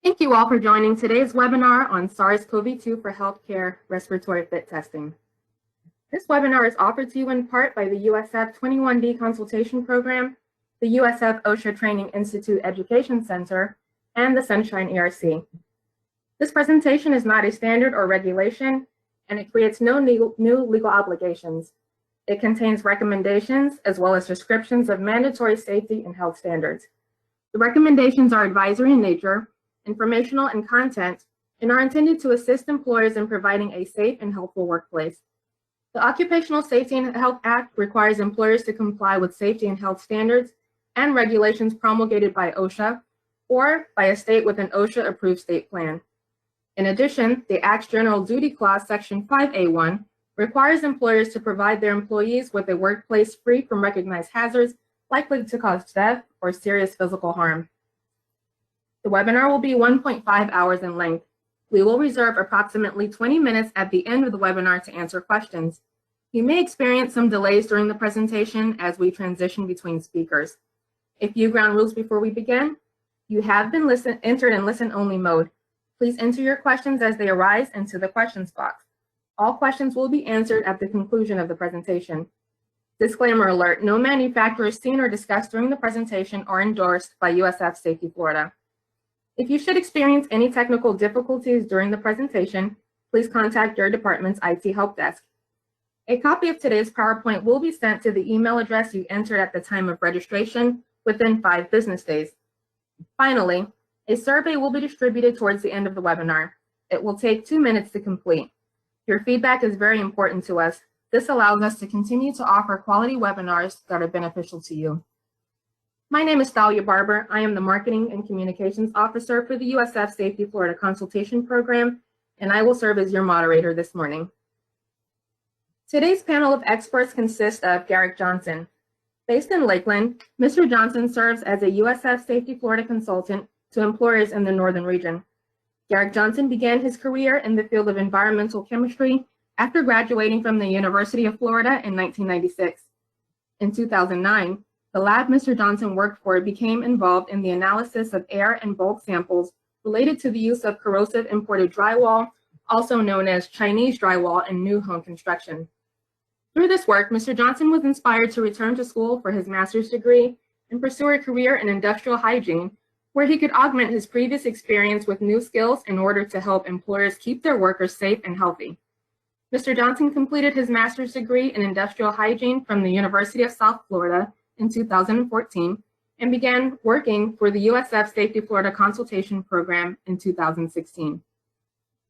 Thank you all for joining today's webinar on SARS-CoV-2 for healthcare respiratory fit testing. This webinar is offered to you in part by the USF 21D Consultation Program, the USF OSHA Training Institute Education Center, and the Sunshine ERC. This presentation is not a standard or regulation, and it creates no new legal obligations. It contains recommendations as well as descriptions of mandatory safety and health standards. The recommendations are advisory in nature, informational in content, and are intended to assist employers in providing a safe and healthful workplace. The Occupational Safety and Health Act requires employers to comply with safety and health standards and regulations promulgated by OSHA or by a state with an OSHA-approved state plan. In addition, the Act's General Duty Clause, Section 5A1, requires employers to provide their employees with a workplace free from recognized hazards likely to cause death or serious physical harm. The webinar will be 1.5 hours in length. We will reserve approximately 20 minutes at the end of the webinar to answer questions. You may experience some delays during the presentation as we transition between speakers. A few ground rules before we begin. You have been entered in listen-only mode. Please enter your questions as they arise into the questions box. All questions will be answered at the conclusion of the presentation. Disclaimer alert, no manufacturers seen or discussed during the presentation are endorsed by USF SafetyFlorida. If you should experience any technical difficulties during the presentation, please contact your department's IT help desk. A copy of today's PowerPoint will be sent to the email address you entered at the time of registration within 5 business days. Finally, a survey will be distributed towards the end of the webinar. It will take 2 minutes to complete. Your feedback is very important to us. This allows us to continue to offer quality webinars that are beneficial to you. My name is Thalia Barber. I am the Marketing and Communications Officer for the USF SafetyFlorida Consultation Program, and I will serve as your moderator this morning. Today's panel of experts consists of Garrick Johnson. Based in Lakeland, Mr. Johnson serves as a USF SafetyFlorida consultant to employers in the Northern region. Garrick Johnson began his career in the field of environmental chemistry after graduating from the University of Florida in 1996. In 2009, the lab Mr. Johnson worked for became involved in the analysis of air and bulk samples related to the use of corrosive imported drywall, also known as Chinese drywall in new home construction. Through this work, Mr. Johnson was inspired to return to school for his master's degree and pursue a career in industrial hygiene, where he could augment his previous experience with new skills in order to help employers keep their workers safe and healthy. Mr. Johnson completed his master's degree in industrial hygiene from the University of South Florida in 2014 and began working for the USF SafetyFlorida Consultation Program in 2016.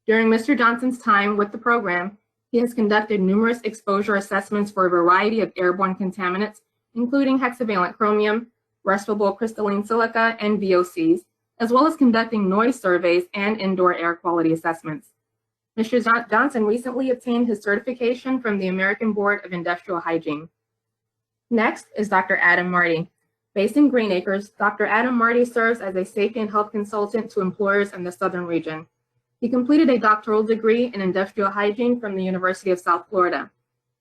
During Mr. Johnson's time with the program, he has conducted numerous exposure assessments for a variety of airborne contaminants, including hexavalent chromium, respirable crystalline silica, and VOCs, as well as conducting noise surveys and indoor air quality assessments. Mr. Johnson recently obtained his certification from the American Board of Industrial Hygiene. Next is Dr. Adam Marty. Based in Green Acres, Dr. Adam Marty serves as a safety and health consultant to employers in the Southern region. He completed a doctoral degree in industrial hygiene from the University of South Florida.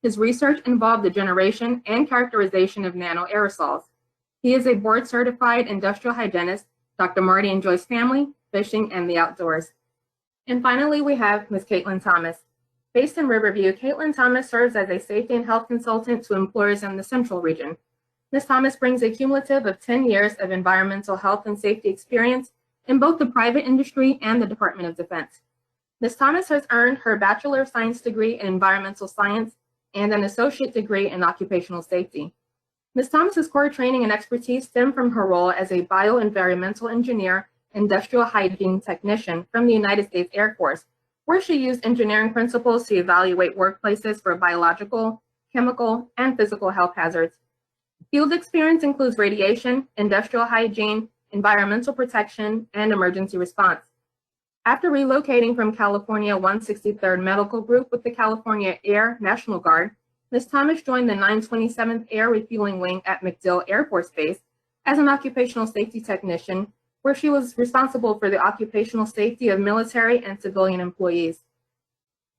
His research involved the generation and characterization of nano-aerosols. He is a board-certified industrial hygienist. Dr. Marty enjoys family, fishing, and the outdoors. And finally, we have Ms. Caitlin Thomas. Based in Riverview, Caitlin Thomas serves as a safety and health consultant to employers in the Central region. Ms. Thomas brings a cumulative of 10 years of environmental health and safety experience in both the private industry and the Department of Defense. Ms. Thomas has earned her Bachelor of Science degree in Environmental Science and an associate degree in Occupational Safety. Ms. Thomas's core training and expertise stem from her role as a bioenvironmental engineer, industrial hygiene technician from the United States Air Force, where she used engineering principles to evaluate workplaces for biological, chemical, and physical health hazards. Field experience includes radiation, industrial hygiene, environmental protection, and emergency response. After relocating from California 163rd Medical Group with the California Air National Guard, Ms. Thomas joined the 927th Air Refueling Wing at MacDill Air Force Base as an occupational safety technician, where she was responsible for the occupational safety of military and civilian employees.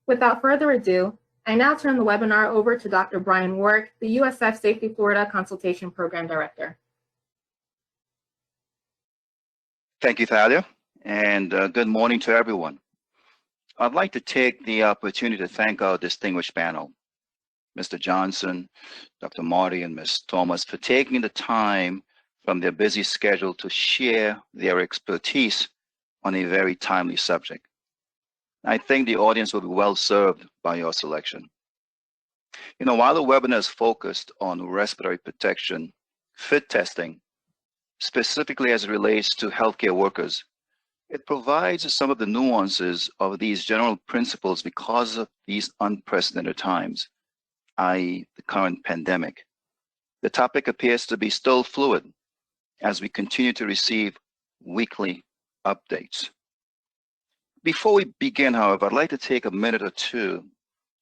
Without further ado, I now turn the webinar over to Dr. Brian Warwick, the USF SafetyFlorida Consultation Program Director. Thank you, Thalia, and good morning to everyone. I'd like to take the opportunity to thank our distinguished panel, Mr. Johnson, Dr. Marty, and Ms. Thomas, for taking the time from their busy schedule to share their expertise on a very timely subject. I think the audience will be well served by your selection. You know, while the webinar is focused on respiratory protection, fit testing, specifically as it relates to healthcare workers, it provides some of the nuances of these general principles because of these unprecedented times, i.e. the current pandemic. The topic appears to be still fluid as we continue to receive weekly updates. Before we begin, however, I'd like to take a minute or two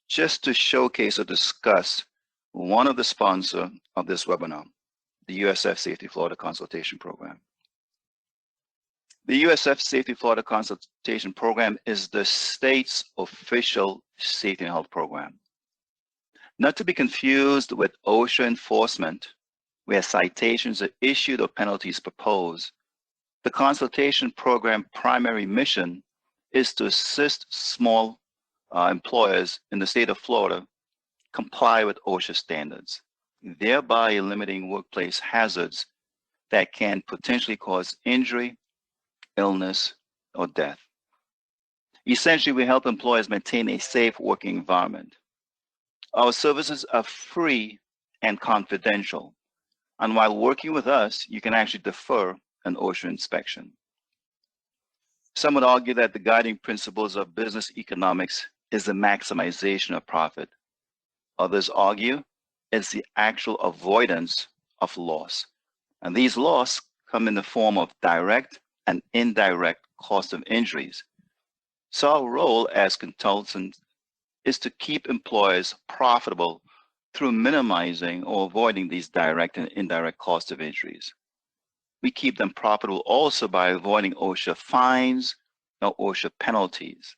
just to showcase or discuss one of the sponsors of this webinar, the USF SafetyFlorida Consultation Program. The USF SafetyFlorida Consultation Program is the state's official safety and health program. Not to be confused with OSHA enforcement, where citations are issued or penalties proposed. The consultation program primary mission is to assist small employers in the state of Florida comply with OSHA standards, thereby limiting workplace hazards that can potentially cause injury, illness, or death. Essentially, we help employers maintain a safe working environment. Our services are free and confidential, and while working with us, you can actually defer an OSHA inspection. Some would argue that the guiding principles of business economics is the maximization of profit. Others argue it's the actual avoidance of loss. And these losses come in the form of direct and indirect cost of injuries. So our role as consultants is to keep employers profitable through minimizing or avoiding these direct and indirect costs of injuries. We keep them profitable also by avoiding OSHA fines or OSHA penalties.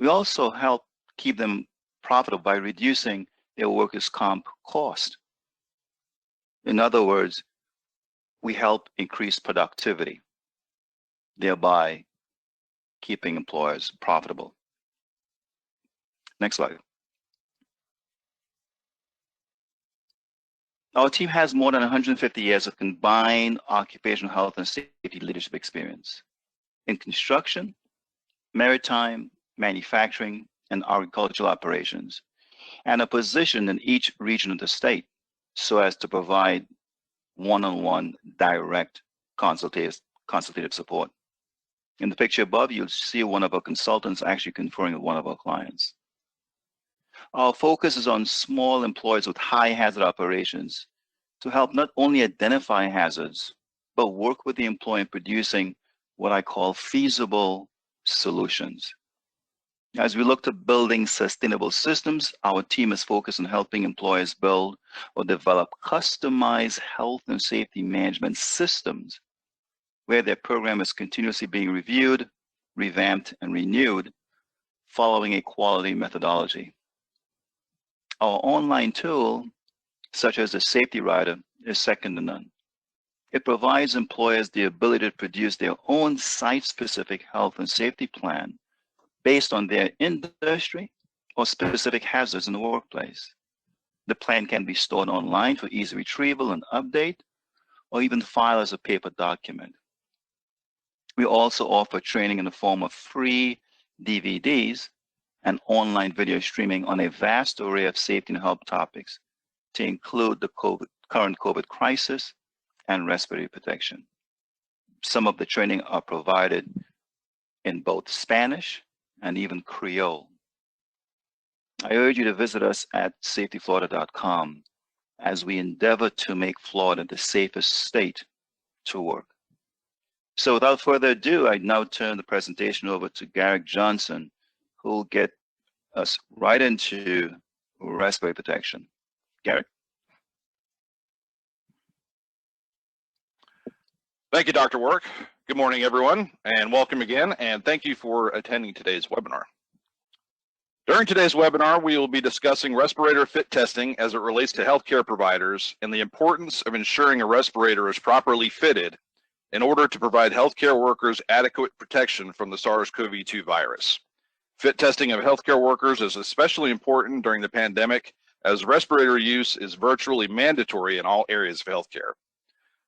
We also help keep them profitable by reducing their workers' comp cost. In other words, we help increase productivity, thereby keeping employers profitable. Next slide. Our team has more than 150 years of combined occupational health and safety leadership experience in construction, maritime, manufacturing, and agricultural operations, and are positioned in each region of the state so as to provide one-on-one direct consultative support. In the picture above, you'll see one of our consultants actually conferring with one of our clients. Our focus is on small employers with high hazard operations to help not only identify hazards, but work with the employer in producing what I call feasible solutions. As we look to building sustainable systems, our team is focused on helping employers build or develop customized health and safety management systems where their program is continuously being reviewed, revamped, and renewed following a quality methodology. Our online tool, such as the Safety Rider, is second to none. It provides employers the ability to produce their own site-specific health and safety plan based on their industry or specific hazards in the workplace. The plan can be stored online for easy retrieval and update, or even file as a paper document. We also offer training in the form of free DVDs and online video streaming on a vast array of safety and health topics to include the current COVID crisis and respiratory protection. Some of the training are provided in both Spanish and even Creole. I urge you to visit us at SafetyFlorida.com as we endeavor to make Florida the safest state to work. So without further ado, I now turn the presentation over to Garrick Johnson, who will get us right into respiratory protection. Garrick. Thank you, Dr. Work. Good morning, everyone, and welcome again, and thank you for attending today's webinar. During today's webinar, we will be discussing respirator fit testing as it relates to healthcare providers and the importance of ensuring a respirator is properly fitted in order to provide healthcare workers adequate protection from the SARS-CoV-2 virus. Fit testing of healthcare workers is especially important during the pandemic, as respirator use is virtually mandatory in all areas of healthcare.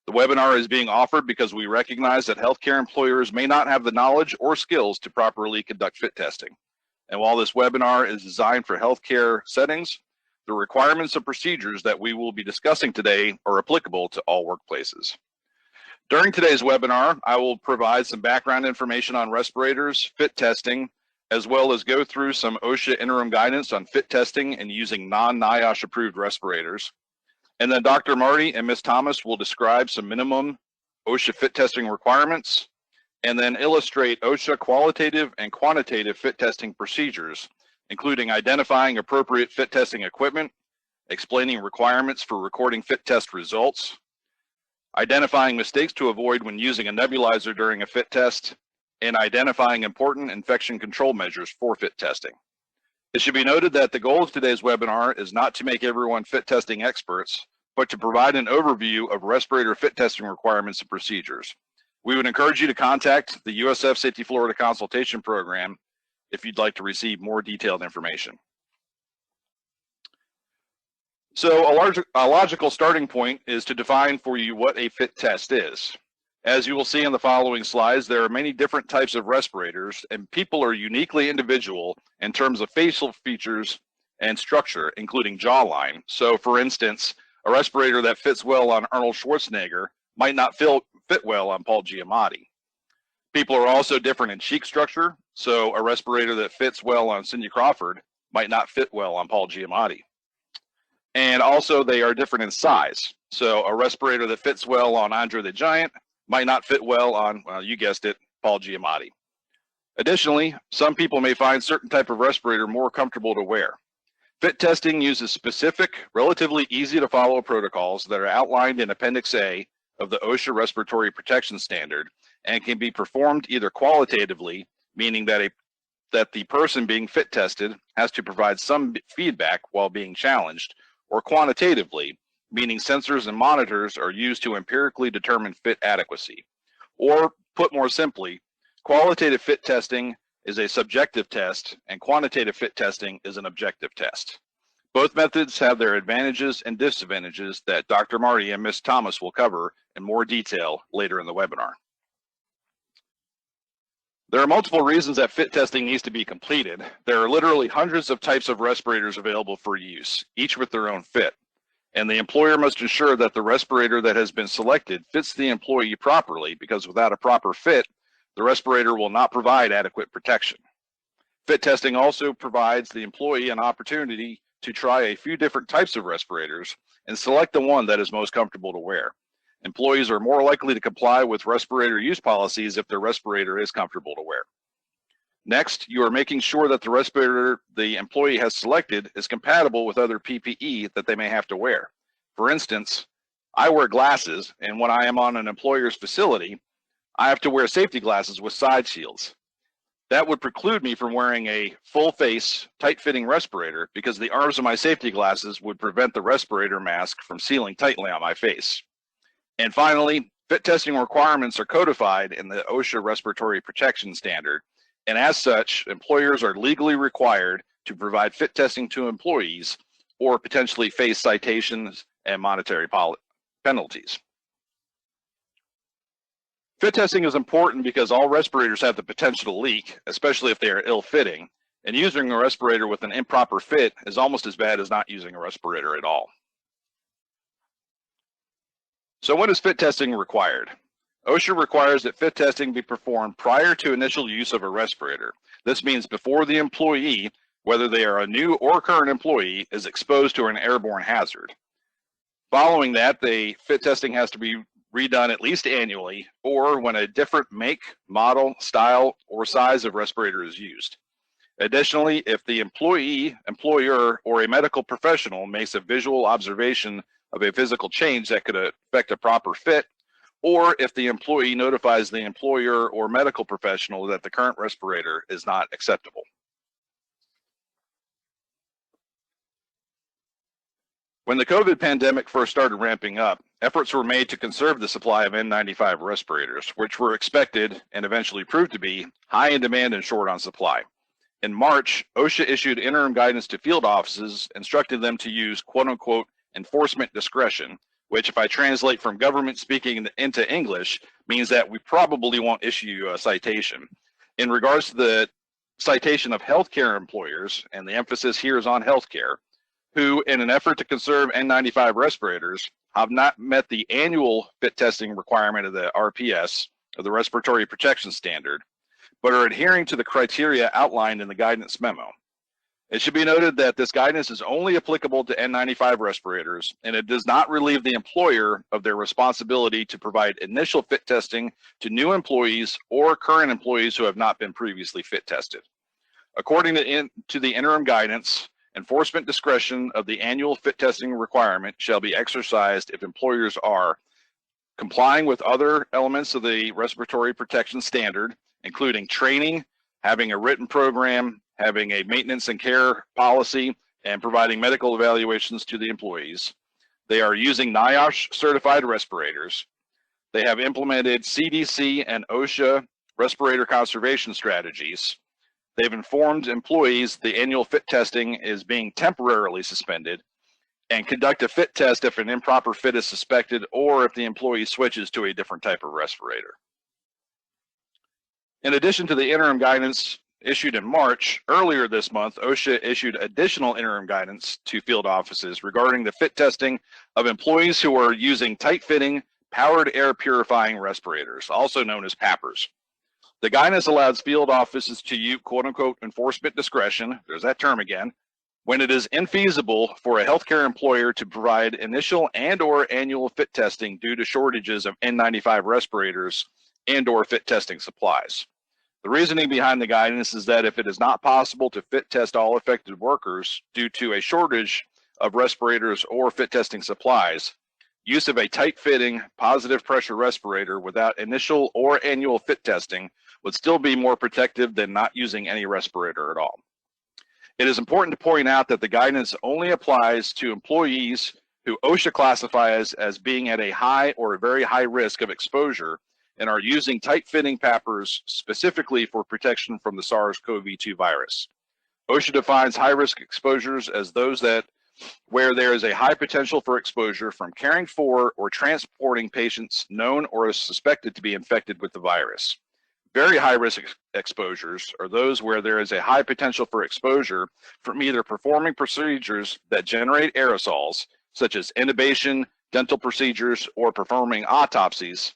The webinar is being offered because we recognize that healthcare employers may not have the knowledge or skills to properly conduct fit testing. And while this webinar is designed for healthcare settings, the requirements and procedures that we will be discussing today are applicable to all workplaces. During today's webinar, I will provide some background information on respirators, fit testing, as well as go through some OSHA interim guidance on fit testing and using non-NIOSH approved respirators. And then Dr. Marty and Ms. Thomas will describe some minimum OSHA fit testing requirements, and then illustrate OSHA qualitative and quantitative fit testing procedures, including identifying appropriate fit testing equipment, explaining requirements for recording fit test results, identifying mistakes to avoid when using a nebulizer during a fit test, and identifying important infection control measures for fit testing. It should be noted that the goal of today's webinar is not to make everyone fit testing experts, but to provide an overview of respirator fit testing requirements and procedures. We would encourage you to contact the USF SafetyFlorida consultation program if you'd like to receive more detailed information. So a logical starting point is to define for you what a fit test is. As you will see in the following slides, there are many different types of respirators, and people are uniquely individual in terms of facial features and structure, including jawline. So for instance, a respirator that fits well on Arnold Schwarzenegger might not fit well on Paul Giamatti. People are also different in cheek structure, so a respirator that fits well on Cindy Crawford might not fit well on Paul Giamatti. And also they are different in size. So a respirator that fits well on Andre the Giant might not fit well on, well, you guessed it, Paul Giamatti. Additionally, some people may find certain type of respirator more comfortable to wear. Fit testing uses specific, relatively easy to follow protocols that are outlined in Appendix A of the OSHA Respiratory Protection Standard and can be performed either qualitatively, meaning that the person being fit tested has to provide some feedback while being challenged, or quantitatively, meaning sensors and monitors are used to empirically determine fit adequacy. Or put more simply, qualitative fit testing is a subjective test and quantitative fit testing is an objective test. Both methods have their advantages and disadvantages that Dr. Marty and Ms. Thomas will cover in more detail later in the webinar. There are multiple reasons that fit testing needs to be completed. There are literally hundreds of types of respirators available for use, each with their own fit. And the employer must ensure that the respirator that has been selected fits the employee properly, because without a proper fit, the respirator will not provide adequate protection. Fit testing also provides the employee an opportunity to try a few different types of respirators and select the one that is most comfortable to wear. Employees are more likely to comply with respirator use policies if their respirator is comfortable to wear. Next, you are making sure that the respirator the employee has selected is compatible with other PPE that they may have to wear. For instance, I wear glasses, and when I am on an employer's facility, I have to wear safety glasses with side shields. That would preclude me from wearing a full face, tight-fitting respirator because the arms of my safety glasses would prevent the respirator mask from sealing tightly on my face. And finally, fit testing requirements are codified in the OSHA Respiratory Protection Standard, and as such, employers are legally required to provide fit testing to employees or potentially face citations and monetary penalties. Fit testing is important because all respirators have the potential to leak, especially if they are ill-fitting, and using a respirator with an improper fit is almost as bad as not using a respirator at all. So when is fit testing required? OSHA requires that fit testing be performed prior to initial use of a respirator. This means before the employee, whether they are a new or current employee, is exposed to an airborne hazard. Following that, the fit testing has to be redone at least annually, or when a different make, model, style, or size of respirator is used. Additionally, if the employee, employer, or a medical professional makes a visual observation of a physical change that could affect a proper fit, or if the employee notifies the employer or medical professional that the current respirator is not acceptable. When the COVID pandemic first started ramping up, efforts were made to conserve the supply of N95 respirators, which were expected and eventually proved to be high in demand and short on supply. In March, OSHA issued interim guidance to field offices instructing them to use quote-unquote enforcement discretion, which if I translate from government speaking into English means that we probably won't issue you a citation. In regards to the citation of healthcare employers, and the emphasis here is on healthcare, who in an effort to conserve N95 respirators have not met the annual fit testing requirement of the RPS, of the Respiratory Protection Standard, but are adhering to the criteria outlined in the guidance memo. It should be noted that this guidance is only applicable to N95 respirators, and it does not relieve the employer of their responsibility to provide initial fit testing to new employees or current employees who have not been previously fit tested. According to the interim guidance, enforcement discretion of the annual fit testing requirement shall be exercised if employers are complying with other elements of the respiratory protection standard, including training, having a written program, having a maintenance and care policy, and providing medical evaluations to the employees. They are using NIOSH certified respirators. They have implemented CDC and OSHA respirator conservation strategies. They've informed employees the annual fit testing is being temporarily suspended, and conduct a fit test if an improper fit is suspected or if the employee switches to a different type of respirator. In addition to the interim guidance issued in March, earlier this month, OSHA issued additional interim guidance to field offices regarding the fit testing of employees who are using tight-fitting, powered air purifying respirators, also known as PAPRs. The guidance allows field offices to use quote-unquote enforcement discretion, there's that term again, when it is infeasible for a healthcare employer to provide initial and/or annual fit testing due to shortages of N95 respirators and/or fit testing supplies. The reasoning behind the guidance is that if it is not possible to fit test all affected workers due to a shortage of respirators or fit testing supplies, use of a tight-fitting, positive pressure respirator without initial or annual fit testing would still be more protective than not using any respirator at all. It is important to point out that the guidance only applies to employees who OSHA classifies as being at a high or a very high risk of exposure and are using tight-fitting PAPRs specifically for protection from the SARS-CoV2 virus. OSHA defines high-risk exposures as those where there is a high potential for exposure from caring for or transporting patients known or suspected to be infected with the virus. Very high-risk exposures are those where there is a high potential for exposure from either performing procedures that generate aerosols, such as intubation, dental procedures, or performing autopsies,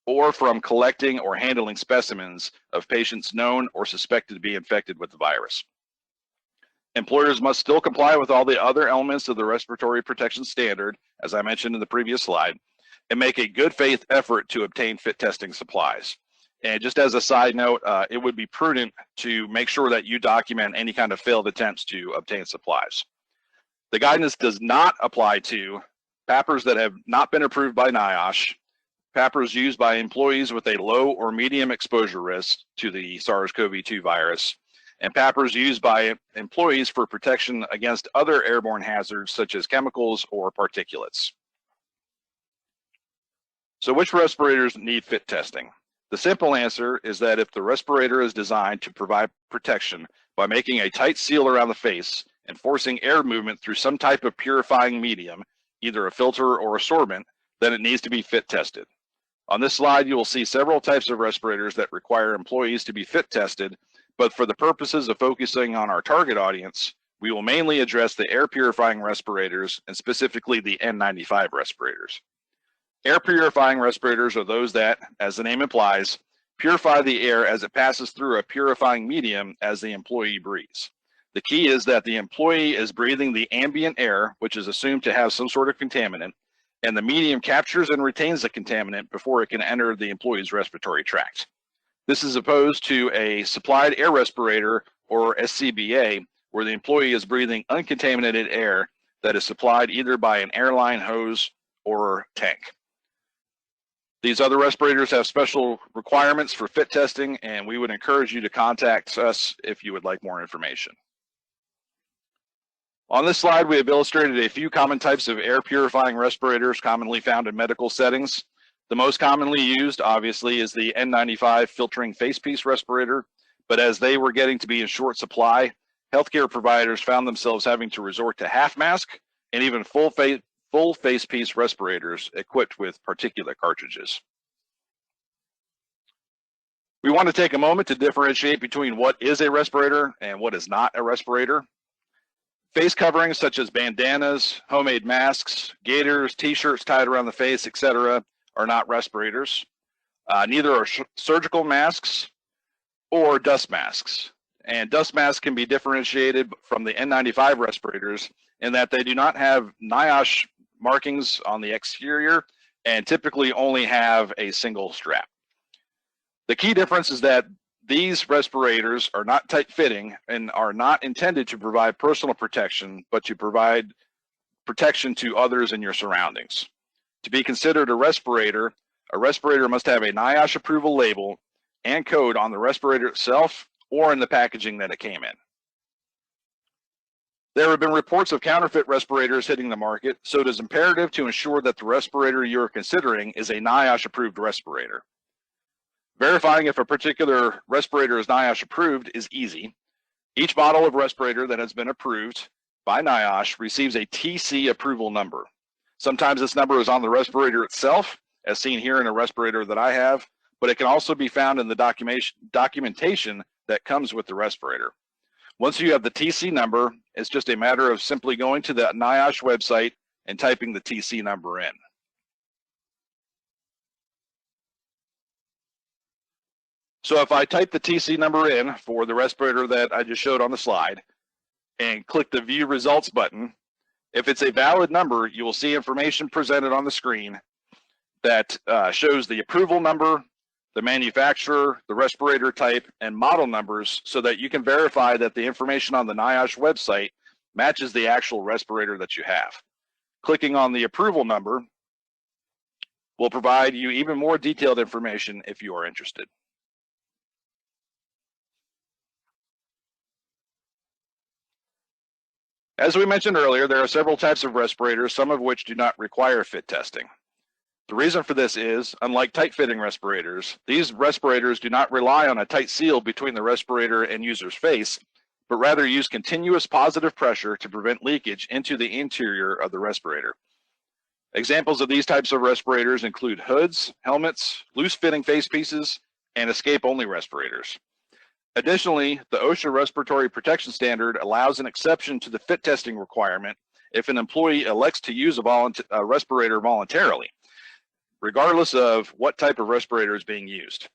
or from collecting or handling specimens of patients known or suspected to be infected with the virus. Employers must still comply with all the other elements of the respiratory protection standard, as I mentioned in the previous slide, and make a good faith effort to obtain fit testing supplies. And just as a side note, it would be prudent to make sure that you document any kind of failed attempts to obtain supplies. The guidance does not apply to PAPRs that have not been approved by NIOSH, PAPRs used by employees with a low or medium exposure risk to the SARS-CoV-2 virus, and PAPRs used by employees for protection against other airborne hazards such as chemicals or particulates. So which respirators need fit testing? The simple answer is that if the respirator is designed to provide protection by making a tight seal around the face and forcing air movement through some type of purifying medium, either a filter or a sorbent, then it needs to be fit tested. On this slide, you will see several types of respirators that require employees to be fit tested, but for the purposes of focusing on our target audience, we will mainly address the air purifying respirators and specifically the N95 respirators. Air purifying respirators are those that, as the name implies, purify the air as it passes through a purifying medium as the employee breathes. The key is that the employee is breathing the ambient air, which is assumed to have some sort of contaminant, and the medium captures and retains the contaminant before it can enter the employee's respiratory tract. This is opposed to a supplied air respirator, or SCBA, where the employee is breathing uncontaminated air that is supplied either by an airline hose or tank. These other respirators have special requirements for fit testing, and we would encourage you to contact us if you would like more information. On this slide, we have illustrated a few common types of air purifying respirators commonly found in medical settings. The most commonly used, obviously, is the N95 filtering facepiece respirator, but as they were getting to be in short supply, healthcare providers found themselves having to resort to half mask and even full facepiece respirators equipped with particulate cartridges. We want to take a moment to differentiate between what is a respirator and what is not a respirator. Face coverings such as bandanas, homemade masks, gaiters, t-shirts tied around the face, etc., are not respirators. Neither are surgical masks or dust masks. And dust masks can be differentiated from the N95 respirators in that they do not have NIOSH markings on the exterior and typically only have a single strap. The key difference is that these respirators are not tight-fitting and are not intended to provide personal protection, but to provide protection to others in your surroundings. To be considered a respirator must have a NIOSH approval label and code on the respirator itself or in the packaging that it came in. There have been reports of counterfeit respirators hitting the market, so it is imperative to ensure that the respirator you are considering is a NIOSH approved respirator. Verifying if a particular respirator is NIOSH approved is easy. Each model of respirator that has been approved by NIOSH receives a TC approval number. Sometimes this number is on the respirator itself, as seen here in a respirator that I have, but it can also be found in the documentation that comes with the respirator. Once you have the TC number, it's just a matter of simply going to the NIOSH website and typing the TC number in. So if I type the TC number in for the respirator that I just showed on the slide and click the View Results button, if it's a valid number, you will see information presented on the screen that shows the approval number, the manufacturer, the respirator type, and model numbers so that you can verify that the information on the NIOSH website matches the actual respirator that you have. Clicking on the approval number will provide you even more detailed information if you are interested. As we mentioned earlier, there are several types of respirators, some of which do not require fit testing. The reason for this is, unlike tight-fitting respirators, these respirators do not rely on a tight seal between the respirator and user's face, but rather use continuous positive pressure to prevent leakage into the interior of the respirator. Examples of these types of respirators include hoods, helmets, loose-fitting face pieces, and escape-only respirators. Additionally, the OSHA Respiratory Protection Standard allows an exception to the fit testing requirement if an employee elects to use a respirator voluntarily, regardless of what type of respirator is being used.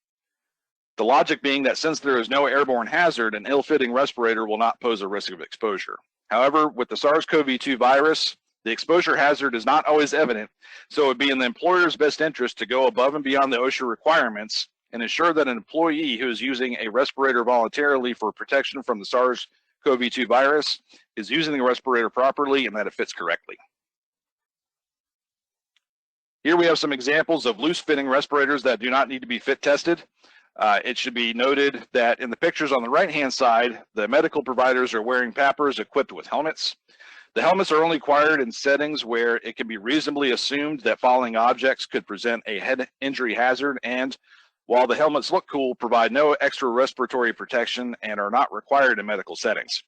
The logic being that since there is no airborne hazard, an ill-fitting respirator will not pose a risk of exposure. However, with the SARS-CoV-2 virus, the exposure hazard is not always evident, so it would be in the employer's best interest to go above and beyond the OSHA requirements and ensure that an employee who is using a respirator voluntarily for protection from the SARS-CoV-2 virus is using the respirator properly and that it fits correctly. Here we have some examples of loose-fitting respirators that do not need to be fit tested. It should be noted that in the pictures on the right-hand side, the medical providers are wearing PAPRs equipped with helmets. The helmets are only required in settings where it can be reasonably assumed that falling objects could present a head injury hazard, and while the helmets look cool, provide no extra respiratory protection and are not required in medical settings.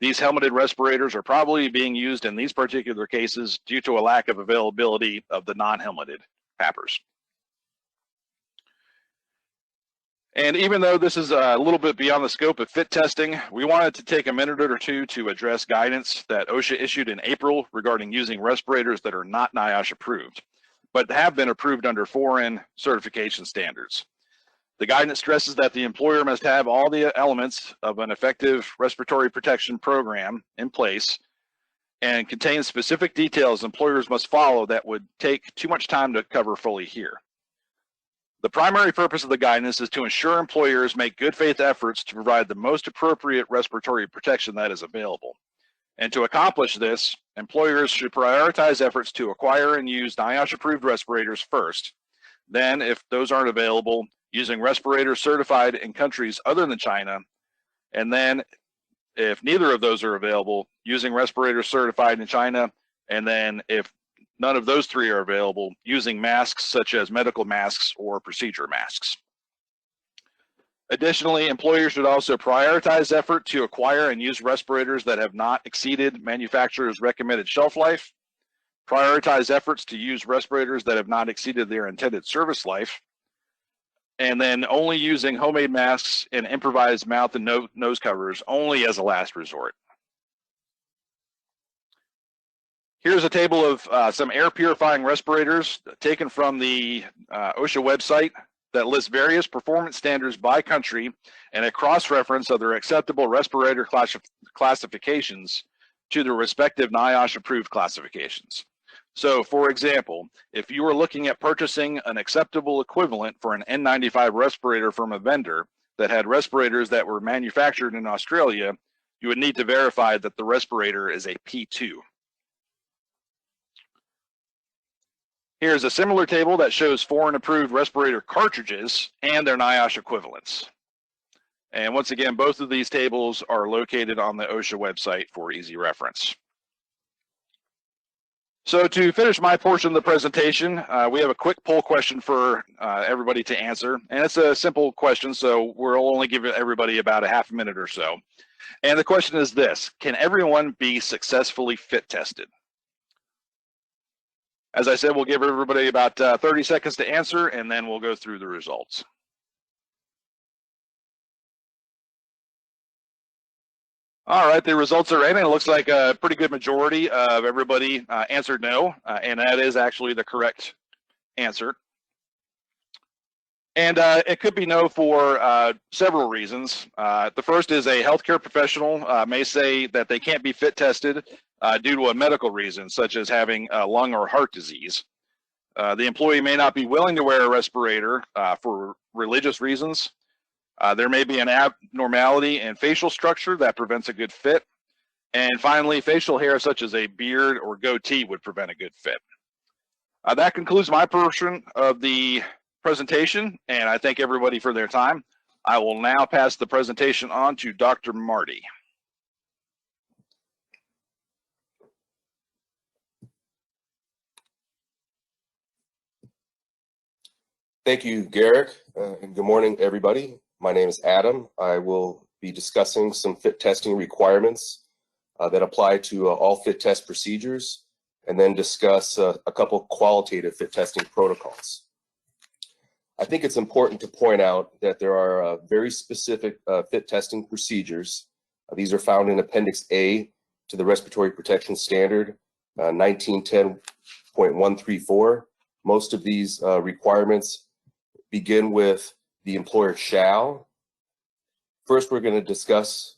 These helmeted respirators are probably being used in these particular cases due to a lack of availability of the non-helmeted PAPRs. And even though this is a little bit beyond the scope of fit testing, we wanted to take a minute or two to address guidance that OSHA issued in April regarding using respirators that are not NIOSH approved, but have been approved under foreign certification standards. The guidance stresses that the employer must have all the elements of an effective respiratory protection program in place and contains specific details employers must follow that would take too much time to cover fully here. The primary purpose of the guidance is to ensure employers make good faith efforts to provide the most appropriate respiratory protection that is available. And to accomplish this, employers should prioritize efforts to acquire and use NIOSH approved respirators first. Then, if those aren't available, using respirators certified in countries other than China, and then if neither of those are available, using respirators certified in China, and then if none of those three are available, using masks such as medical masks or procedure masks. Additionally, employers should also prioritize effort to acquire and use respirators that have not exceeded manufacturer's recommended shelf life, prioritize efforts to use respirators that have not exceeded their intended service life, and then only using homemade masks and improvised mouth and nose covers only as a last resort. Here's a table of some air purifying respirators taken from the OSHA website that lists various performance standards by country and a cross-reference of their acceptable respirator classifications to the respective NIOSH approved classifications. So for example, if you were looking at purchasing an acceptable equivalent for an N95 respirator from a vendor that had respirators that were manufactured in Australia, you would need to verify that the respirator is a P2. Here's a similar table that shows foreign approved respirator cartridges and their NIOSH equivalents. And once again, both of these tables are located on the OSHA website for easy reference. So to finish my portion of the presentation, we have a quick poll question for everybody to answer. And it's a simple question, so we'll only give everybody about a half a minute or so. And the question is this: can everyone be successfully fit tested? As I said, we'll give everybody about 30 seconds to answer, and then we'll go through the results. All right, the results are in, and it looks like a pretty good majority of everybody answered no, and that is actually the correct answer. And it could be no for several reasons. The first is a healthcare professional may say that they can't be fit tested due to a medical reason, such as having lung or heart disease. The employee may not be willing to wear a respirator for religious reasons. There may be an abnormality in facial structure that prevents a good fit. And finally, facial hair such as a beard or goatee would prevent a good fit. That concludes my portion of the presentation, and I thank everybody for their time. I will now pass the presentation on to Dr. Marty. Thank you, Garrick, and good morning, everybody. My name is Adam. I will be discussing some fit testing requirements that apply to all fit test procedures, and then discuss a couple qualitative fit testing protocols. I think it's important to point out that there are very specific fit testing procedures. These are found in Appendix A to the Respiratory Protection Standard 1910.134. Most of these requirements begin with the employer shall. First, we're going to discuss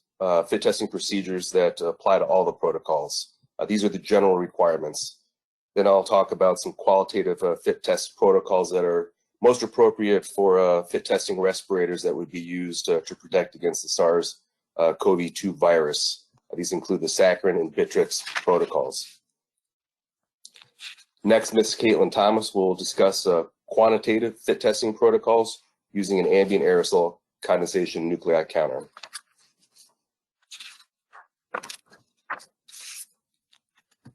fit testing procedures that apply to all the protocols. These are the general requirements. Then I'll talk about some qualitative fit test protocols that are most appropriate for fit testing respirators that would be used to protect against the SARS CoV2 virus. These include the saccharin and Bittrex protocols. Next, Ms. Caitlin Thomas will discuss quantitative fit testing protocols using an ambient aerosol condensation nuclei counter.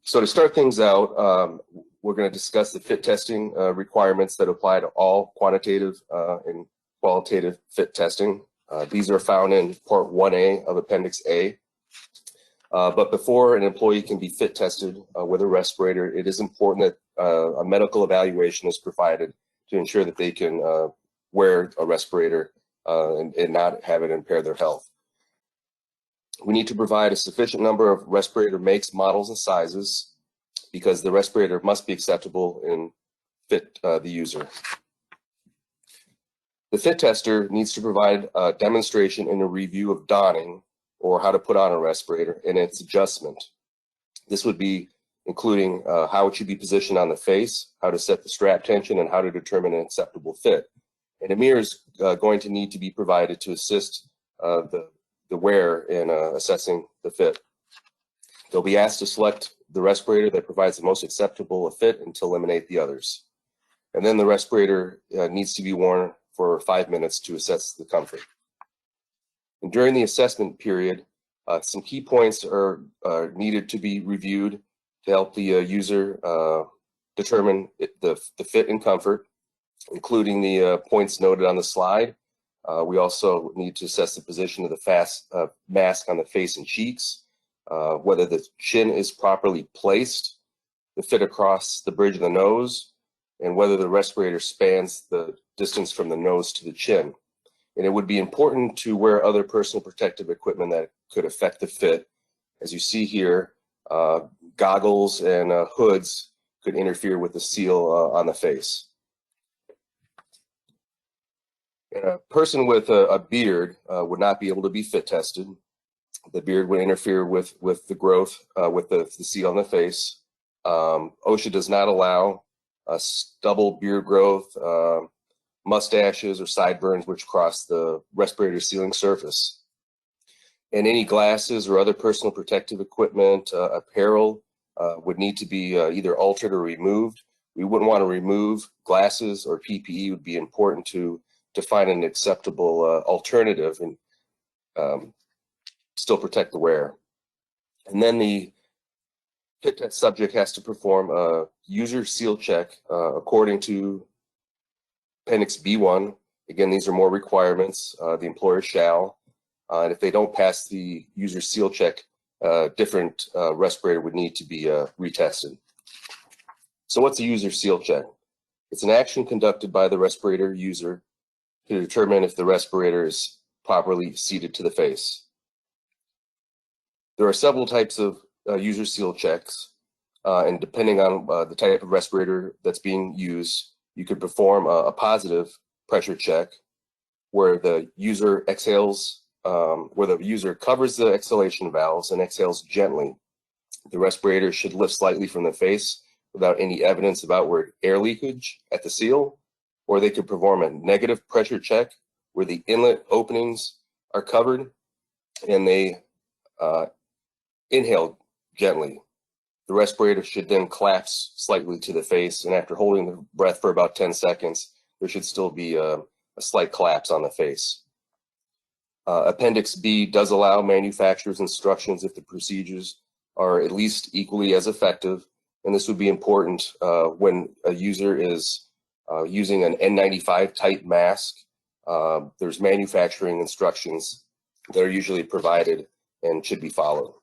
So to start things out, we're going to discuss the fit testing requirements that apply to all quantitative and qualitative fit testing. These are found in Part 1A of Appendix A. But before an employee can be fit tested with a respirator, it is important that a medical evaluation is provided to ensure that they can wear a respirator and not have it impair their health. We need to provide a sufficient number of respirator makes, models, and sizes because the respirator must be acceptable and fit the user. The fit tester needs to provide a demonstration and a review of donning, or how to put on a respirator, and its adjustment. This would be including how it should be positioned on the face, how to set the strap tension, and how to determine an acceptable fit. And a mirror is going to need to be provided to assist the wearer in assessing the fit. They'll be asked to select the respirator that provides the most acceptable fit and to eliminate the others. And then the respirator needs to be worn for 5 minutes to assess the comfort. And during the assessment period, Some key points are needed to be reviewed to help the user determine the fit and comfort, including the points noted on the slide. We also need to assess the position of the mask on the face and cheeks, whether the chin is properly placed, the fit across the bridge of the nose, and whether the respirator spans the distance from the nose to the chin. And it would be important to wear other personal protective equipment that could affect the fit. As you see here, goggles and hoods could interfere with the seal on the face. And a person with a beard would not be able to be fit tested. The beard would interfere with the growth, with the seal on the face. OSHA does not allow stubble beard growth, mustaches or sideburns which cross the respirator sealing surface. And any glasses or other personal protective equipment, apparel would need to be either altered or removed. We wouldn't want to remove glasses or PPE. It would be important to find an acceptable alternative and still protect the wearer. And then the fit test subject has to perform a user seal check according to Appendix B1. Again, these are more requirements. The employer shall, and if they don't pass the user seal check, different respirator would need to be retested. So what's a user seal check? It's an action conducted by the respirator user to determine if the respirator is properly seated to the face. There are several types of user seal checks, and depending on the type of respirator that's being used, you could perform a positive pressure check where the user exhales, where the user covers the exhalation valves and exhales gently. The respirator should lift slightly from the face without any evidence of outward air leakage at the seal, or they could perform a negative pressure check where the inlet openings are covered and they inhale gently. The respirator should then collapse slightly to the face, and after holding the breath for about 10 seconds, there should still be a slight collapse on the face. Appendix B does allow manufacturer's instructions if the procedures are at least equally as effective, and this would be important when a user is using an N95 type mask. There's manufacturing instructions that are usually provided and should be followed.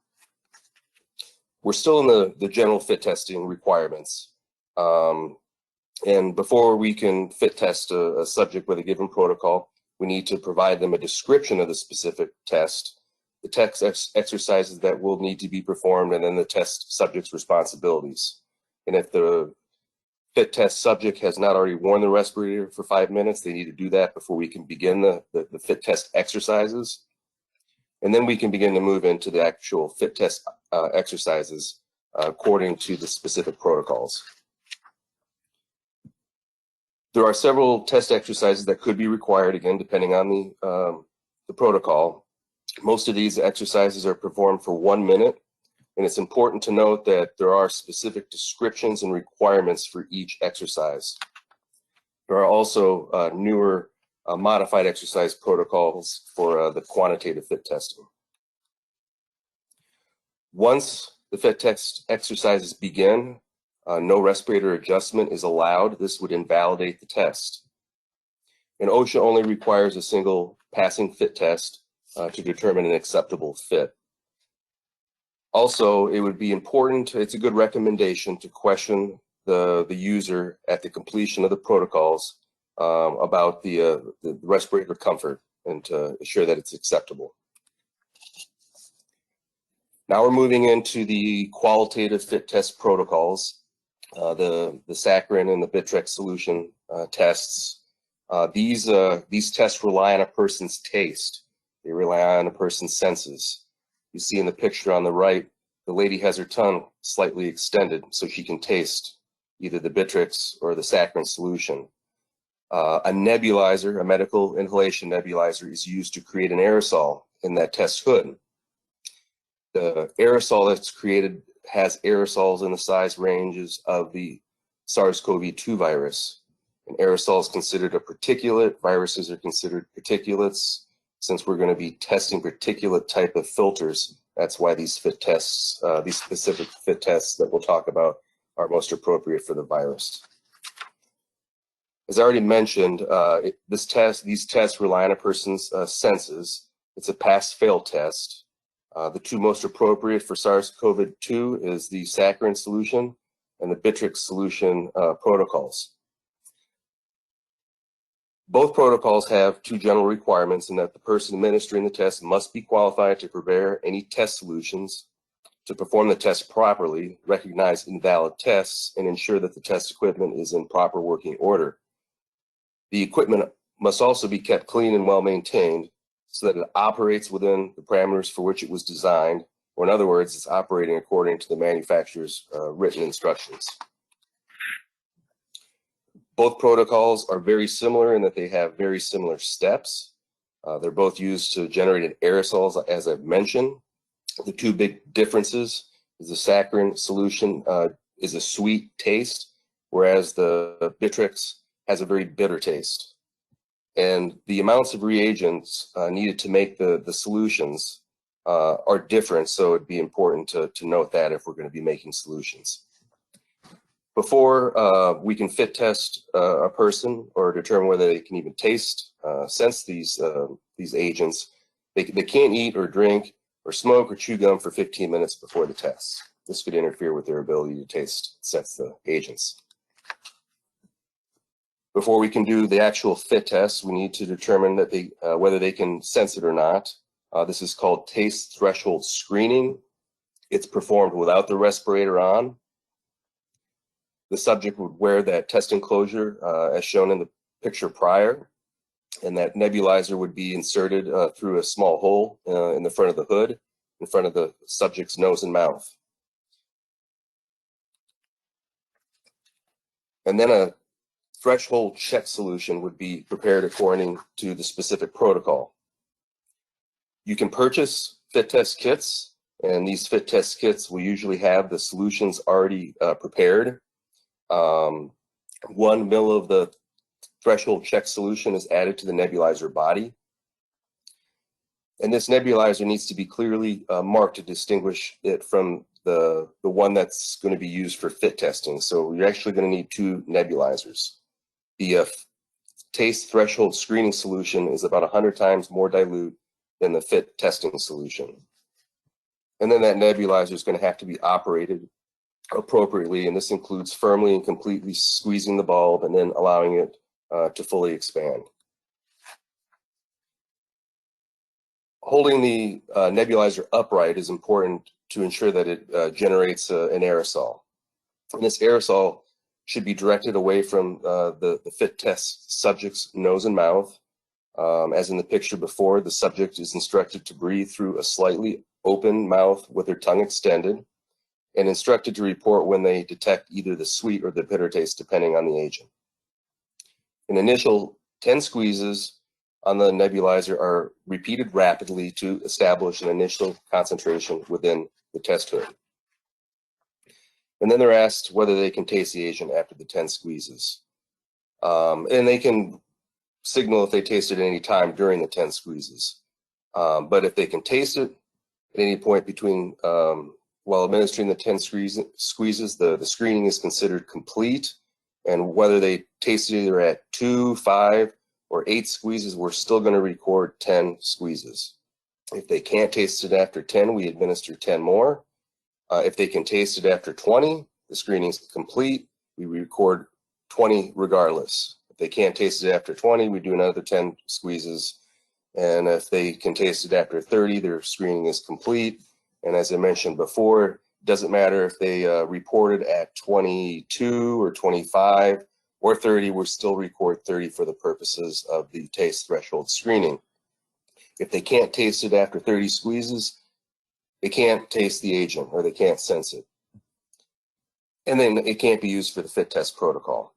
We're still in the general fit testing requirements. And before we can fit test a subject with a given protocol, we need to provide them a description of the specific test, the test exercises that will need to be performed, and then the test subject's responsibilities. And if the fit test subject has not already worn the respirator for 5 minutes, they need to do that before we can begin the fit test exercises. And then we can begin to move into the actual fit test exercises according to the specific protocols. There are several test exercises that could be required, again, depending on the protocol. Most of these exercises are performed for 1 minute, and it's important to note that there are specific descriptions and requirements for each exercise. There are also newer modified exercise protocols for the quantitative fit testing. Once the fit test exercises begin, no respirator adjustment is allowed. This would invalidate the test. And OSHA only requires a single passing fit test to determine an acceptable fit. Also, it would be important, it's a good recommendation to question the user at the completion of the protocols about the respirator comfort and to assure that it's acceptable. Now we're moving into the qualitative fit test protocols, the saccharin and the Bitrex solution tests. These tests rely on a person's taste. They rely on a person's senses. You see in the picture on the right, the lady has her tongue slightly extended so she can taste either the Bitrex or the saccharin solution. A nebulizer, a medical inhalation nebulizer, is used to create an aerosol in that test hood. The aerosol that's created has aerosols in the size ranges of the SARS-CoV-2 virus. An aerosol is considered a particulate. Viruses are considered particulates. since we're going to be testing particular type of filters. That's why these fit tests, these specific fit tests that we'll talk about, are most appropriate for the virus. As I already mentioned, these tests rely on a person's senses. It's a pass-fail test. The two most appropriate for SARS-CoV-2 is the saccharin solution and the Bitrix solution protocols. Both protocols have two general requirements, in that the person administering the test must be qualified to prepare any test solutions, to perform the test properly, recognize invalid tests, and ensure that the test equipment is in proper working order. The equipment must also be kept clean and well maintained so that it operates within the parameters for which it was designed, or in other words, it's operating according to the manufacturer's written instructions. Both protocols are very similar in that they have very similar steps. They're both used to generate aerosols, as I've mentioned. The two big differences is the saccharin solution is a sweet taste, whereas the Bitrix has a very bitter taste. And the amounts of reagents needed to make the solutions are different, so it'd be important to note that if we're going to be making solutions. Before we can fit test a person or determine whether they can even taste, sense these agents, they can't eat or drink or smoke or chew gum for 15 minutes before the test. This could interfere with their ability to taste, sense the agents. Before we can do the actual fit test, we need to determine that whether they can sense it or not. This is called taste threshold screening. It's performed without the respirator on. The subject would wear that test enclosure as shown in the picture prior, and that nebulizer would be inserted through a small hole in the front of the hood, in front of the subject's nose and mouth. And then a threshold check solution would be prepared according to the specific protocol. You can purchase fit test kits, and these fit test kits will usually have the solutions already prepared. 1 ml of the threshold check solution is added to the nebulizer body. And this nebulizer needs to be clearly marked to distinguish it from the one that's going to be used for fit testing. So you're actually going to need two nebulizers. The taste threshold screening solution is about 100 times more dilute than the fit testing solution. And then that nebulizer is going to have to be operated appropriately, and this includes firmly and completely squeezing the bulb and then allowing it to fully expand. Holding the nebulizer upright is important to ensure that it generates an aerosol. And this aerosol should be directed away from the fit test subject's nose and mouth. As in the picture before, the subject is instructed to breathe through a slightly open mouth with their tongue extended, and instructed to report when they detect either the sweet or the bitter taste, depending on the agent. An initial 10 squeezes on the nebulizer are repeated rapidly to establish an initial concentration within the test hood. And then they're asked whether they can taste the agent after the 10 squeezes. And they can signal if they taste it at any time during the 10 squeezes. But if they can taste it at any point between while administering the 10 squeezes, the screening is considered complete, and whether they taste it either at 2, 5, or 8 squeezes, we're still going to record 10 squeezes. If they can't taste it after 10, we administer 10 more. If they can taste it after 20, the screening is complete. We record 20 regardless. If they can't taste it after 20, we do another 10 squeezes. And if they can taste it after 30, their screening is complete. And as I mentioned before, it doesn't matter if they reported at 22 or 25 or 30, we'll still record 30 for the purposes of the taste threshold screening. If they can't taste it after 30 squeezes, they can't taste the agent or they can't sense it. And then it can't be used for the fit test protocol.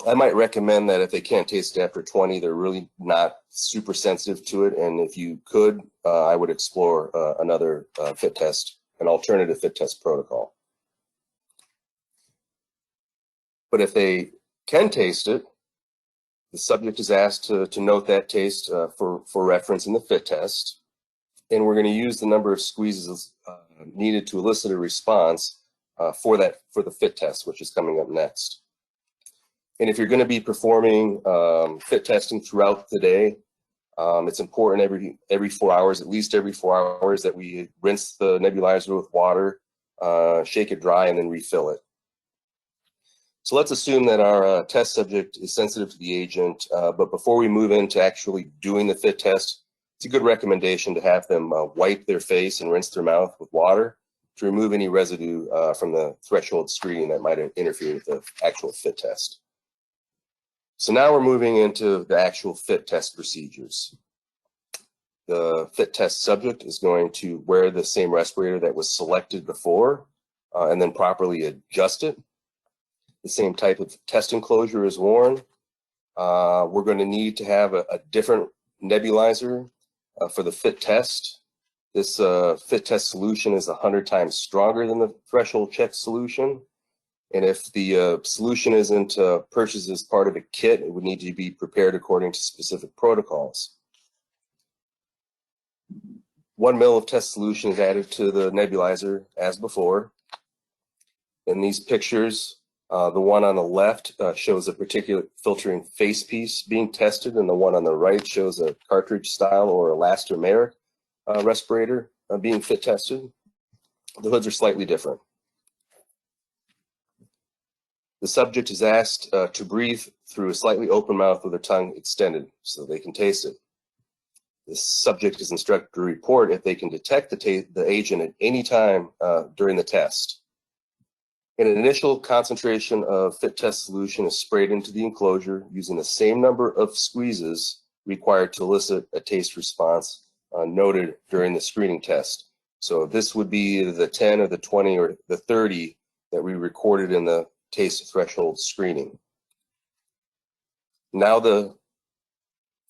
I might recommend that if they can't taste it after 20, they're really not super sensitive to it. And if you could, I would explore another fit test, an alternative fit test protocol. But if they can taste it, The subject is asked to note that taste for reference in the fit test. And we're going to use the number of squeezes needed to elicit a response for the fit test, which is coming up next. And if you're going to be performing fit testing throughout the day, it's important every 4 hours, at least every 4 hours, that we rinse the nebulizer with water, shake it dry, and then refill it. So let's assume that our test subject is sensitive to the agent, but before we move into actually doing the fit test, it's a good recommendation to have them wipe their face and rinse their mouth with water to remove any residue from the threshold screening that might interfere with the actual fit test. So now we're moving into the actual fit test procedures. The fit test subject is going to wear the same respirator that was selected before and then properly adjust it. The same type of test enclosure is worn. We're going to need to have a different nebulizer for the fit test. This fit test solution is 100 times stronger than the threshold check solution. And if the solution isn't purchased as part of a kit, it would need to be prepared according to specific protocols. 1 ml of test solution is added to the nebulizer as before. In these pictures, the one on the left shows a particular filtering face piece being tested, and the one on the right shows a cartridge style or elastomeric respirator being fit tested. The hoods are slightly different. The subject is asked to breathe through a slightly open mouth with their tongue extended so they can taste it. The subject is instructed to report if they can detect the agent at any time during the test. An initial concentration of fit test solution is sprayed into the enclosure using the same number of squeezes required to elicit a taste response noted during the screening test. So this would be the 10 or the 20 or the 30 that we recorded in the taste threshold screening. Now the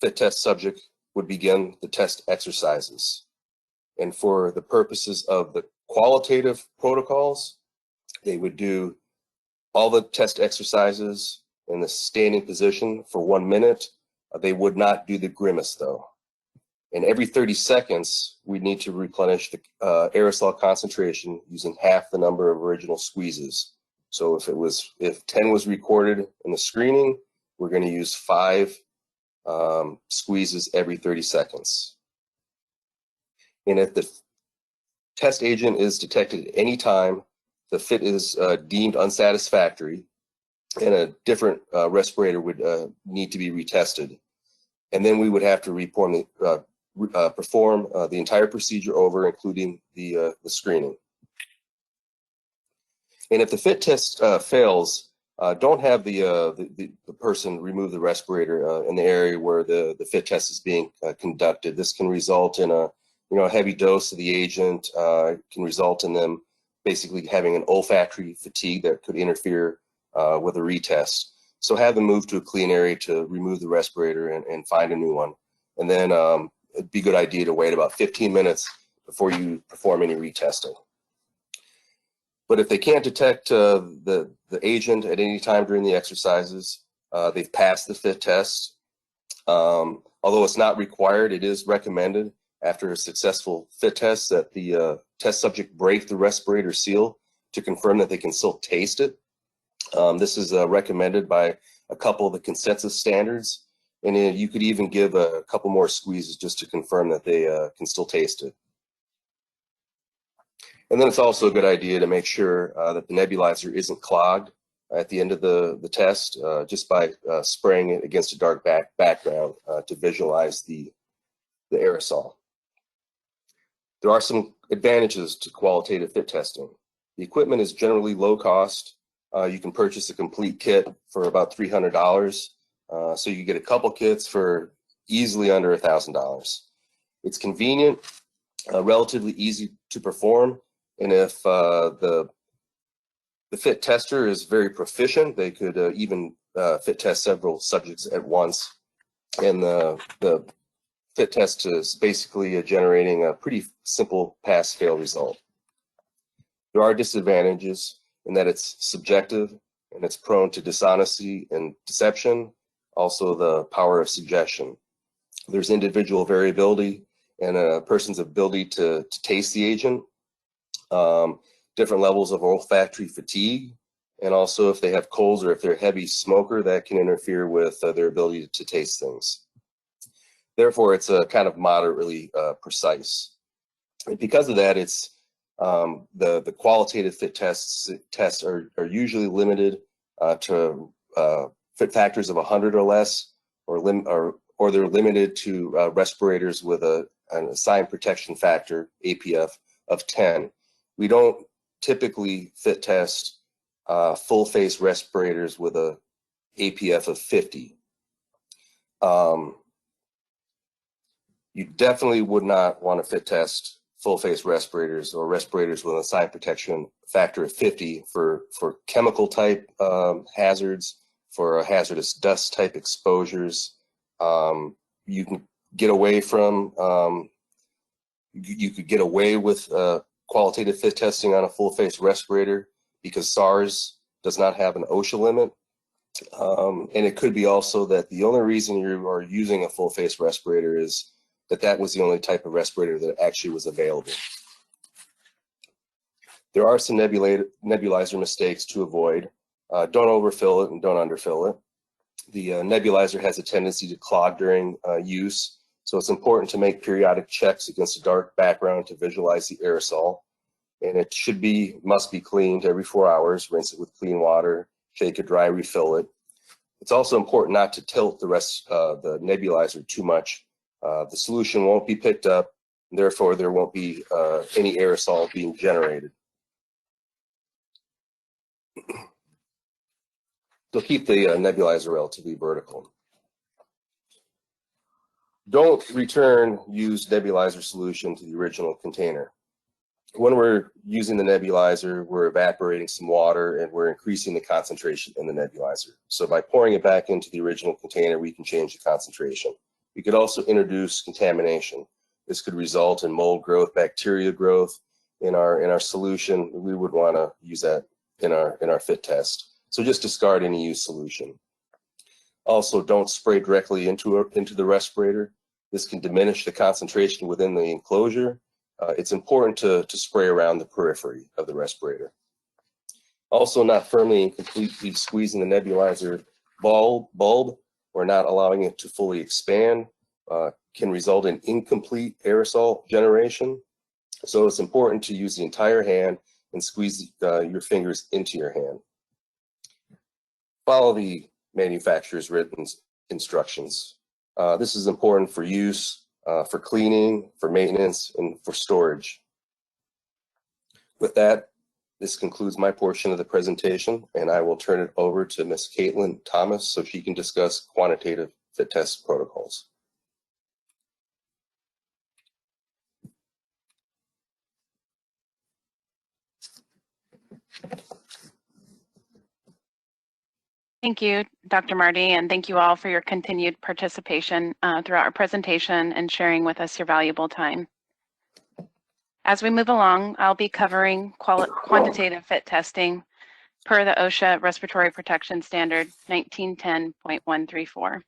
fit test subject would begin the test exercises. And for the purposes of the qualitative protocols, they would do all the test exercises in the standing position for 1 minute. They would not do the grimace though. And every 30 seconds, we need to replenish the aerosol concentration using half the number of original squeezes. So if 10 was recorded in the screening, we're going to use 5 squeezes every 30 seconds. And if the test agent is detected at any time, the fit is deemed unsatisfactory, and a different respirator would need to be retested. And then we would have to perform the entire procedure over, including the screening. And if the fit test fails, don't have the person remove the respirator in the area where the fit test is being conducted. This can result in a heavy dose of the agent. It can result in them basically having an olfactory fatigue that could interfere with a retest. So have them move to a clean area to remove the respirator and find a new one. And then it'd be a good idea to wait about 15 minutes before you perform any retesting. But if they can't detect the agent at any time during the exercises, they've passed the fit test. Although it's not required, it is recommended after a successful fit test that the test subject break the respirator seal to confirm that they can still taste it. This is recommended by a couple of the consensus standards, and you could even give a couple more squeezes just to confirm that they can still taste it. And then it's also a good idea to make sure that the nebulizer isn't clogged at the end of the test, just by spraying it against a dark background to visualize the aerosol. There are some advantages to qualitative fit testing. The equipment is generally low cost. You can purchase a complete kit for about $300. So you get a couple kits for easily under $1,000. It's convenient, relatively easy to perform. And if the fit tester is very proficient, they could even fit test several subjects at once. And the fit test is basically generating a pretty simple pass-fail result. There are disadvantages in that it's subjective and it's prone to dishonesty and deception. also the power of suggestion. There's individual variability in a person's ability to taste the agent, different levels of olfactory fatigue, and also if they have colds or if they're a heavy smoker, that can interfere with their ability to taste things. Therefore, it's a kind of moderately precise. And because of that, it's the qualitative fit tests are usually limited to fit factors of 100 or less, or they're limited to respirators with an assigned protection factor, APF, of 10. We don't typically fit test full face respirators with a APF of 50. You definitely would not want to fit test full face respirators or respirators with an assigned protection factor of 50 for chemical type hazards, for hazardous dust type exposures. You can get away from, you could get away with qualitative fit testing on a full face respirator because SARS does not have an OSHA limit. And it could be also that the only reason you are using a full face respirator is that was the only type of respirator that actually was available. There are some nebulizer mistakes to avoid. Don't overfill it and don't underfill it. The nebulizer has a tendency to clog during use, so it's important to make periodic checks against a dark background to visualize the aerosol. And it must be cleaned every 4 hours, rinse it with clean water, shake it dry, refill it. It's also important not to tilt the nebulizer too much. The solution won't be picked up, and therefore there won't be any aerosol being generated. So keep the nebulizer relatively vertical. Don't return used nebulizer solution to the original container. When we're using the nebulizer, we're evaporating some water and we're increasing the concentration in the nebulizer. So by pouring it back into the original container, we can change the concentration. We could also introduce contamination. This could result in mold growth, bacteria growth in our solution. We would want to use that in our fit test. So just discard any used solution. Also, don't spray directly into the respirator. This can diminish the concentration within the enclosure. It's important to spray around the periphery of the respirator. Also, not firmly and completely squeezing the nebulizer bulb or not allowing it to fully expand can result in incomplete aerosol generation. So it's important to use the entire hand and squeeze your fingers into your hand. Follow the manufacturer's written instructions. This is important for use, for cleaning, for maintenance, and for storage. With that, this concludes my portion of the presentation, and I will turn it over to Ms. Caitlin Thomas so she can discuss quantitative fit test protocols. Thank you, Dr. Marty, and thank you all for your continued participation throughout our presentation and sharing with us your valuable time. As we move along, I'll be covering quantitative fit testing per the OSHA Respiratory Protection Standard 1910.134.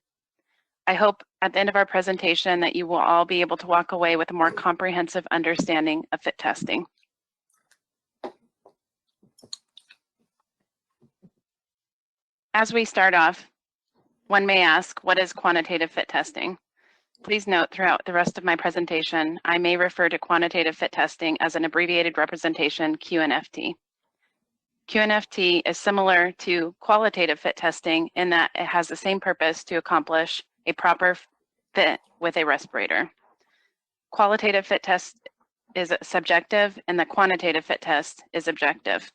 I hope at the end of our presentation that you will all be able to walk away with a more comprehensive understanding of fit testing. As we start off, one may ask, what is quantitative fit testing? Please note throughout the rest of my presentation, I may refer to quantitative fit testing as an abbreviated representation, QNFT. QNFT is similar to qualitative fit testing in that it has the same purpose to accomplish a proper fit with a respirator. Qualitative fit test is subjective and the quantitative fit test is objective.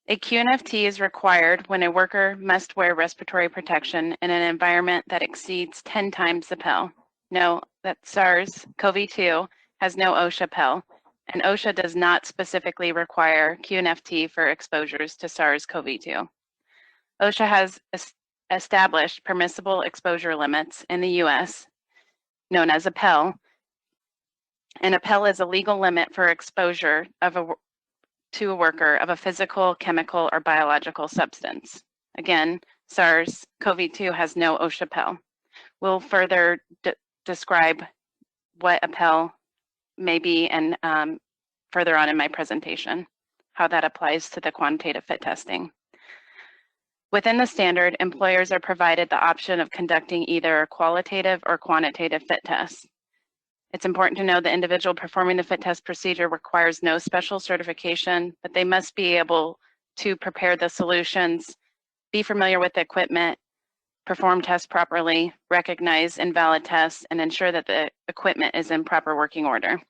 A QNFT is required when a worker must wear respiratory protection in an environment that exceeds 10 times the PEL. Note that SARS-CoV2 has no OSHA PEL, and OSHA does not specifically require QNFT for exposures to SARS-CoV2. OSHA has established permissible exposure limits in the US, known as a PEL, and a PEL is a legal limit for exposure of a to a worker of a physical, chemical, or biological substance. Again, SARS-CoV-2 has no OSHA PEL. We'll further describe what a PEL may be and further on in my presentation, how that applies to the quantitative fit testing. Within the standard, employers are provided the option of conducting either a qualitative or quantitative fit test. It's important to know the individual performing the fit test procedure requires no special certification, but they must be able to prepare the solutions, be familiar with the equipment, perform tests properly, recognize invalid tests, and ensure that the equipment is in proper working order.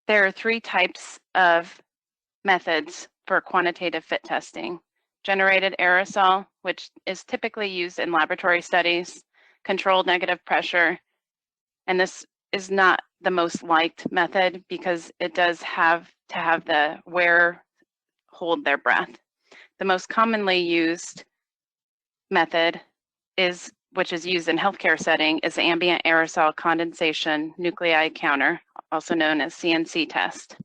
There are 3 types of methods for quantitative fit testing: generated aerosol, which is typically used in laboratory studies, controlled negative pressure, and this is not the most liked method because it does have to have the wearer hold their breath. The most commonly used method which is used in healthcare setting, is the ambient aerosol condensation nuclei counter, also known as CNC test.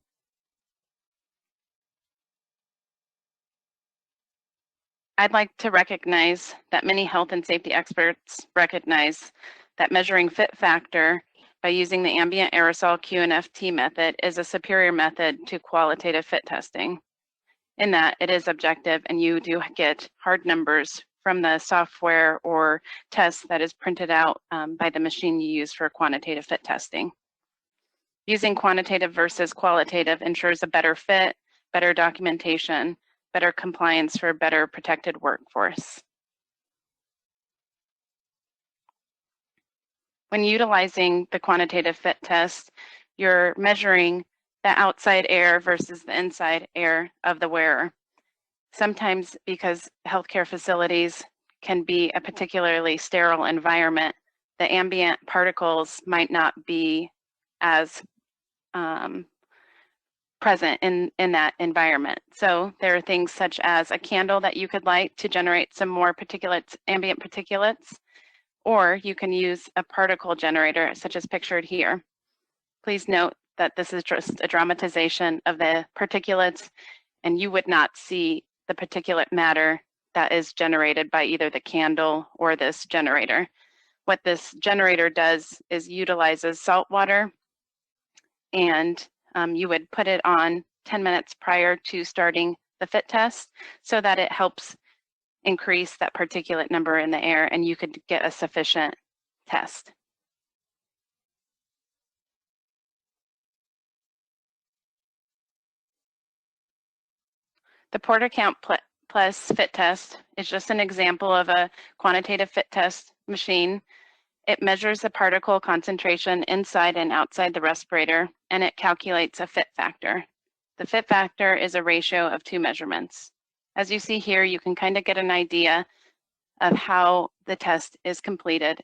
I'd like to recognize that many health and safety experts recognize that measuring fit factor by using the ambient aerosol QNFT method is a superior method to qualitative fit testing, in that it is objective and you do get hard numbers from the software or test that is printed out by the machine you use for quantitative fit testing. Using quantitative versus qualitative ensures a better fit, better documentation, better compliance for a better protected workforce. When utilizing the quantitative fit test, you're measuring the outside air versus the inside air of the wearer. Sometimes, because healthcare facilities can be a particularly sterile environment, the ambient particles might not be as present in that environment. So there are things such as a candle that you could light to generate some more ambient particulates, or you can use a particle generator such as pictured here. Please note that this is just a dramatization of the particulates, and you would not see the particulate matter that is generated by either the candle or this generator. What this generator does is utilizes salt water, and you would put it on 10 minutes prior to starting the fit test so that it helps increase that particulate number in the air and you could get a sufficient test. The Porter Count Plus fit test is just an example of a quantitative fit test machine. It measures the particle concentration inside and outside the respirator, and it calculates a fit factor. The fit factor is a ratio of 2 measurements. As you see here, you can kind of get an idea of how the test is completed.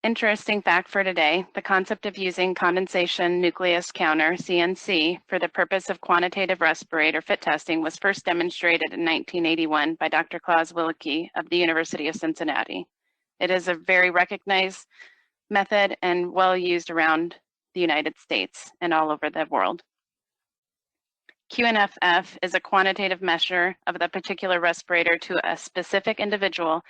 Interesting fact for today, the concept of using condensation nucleus counter, CNC, for the purpose of quantitative respirator fit testing was first demonstrated in 1981 by Dr. Klaus Willicke of the University of Cincinnati. It is a very recognized method and well used around the United States and all over the world. QNFF is a quantitative measure of the particular respirator to a specific individual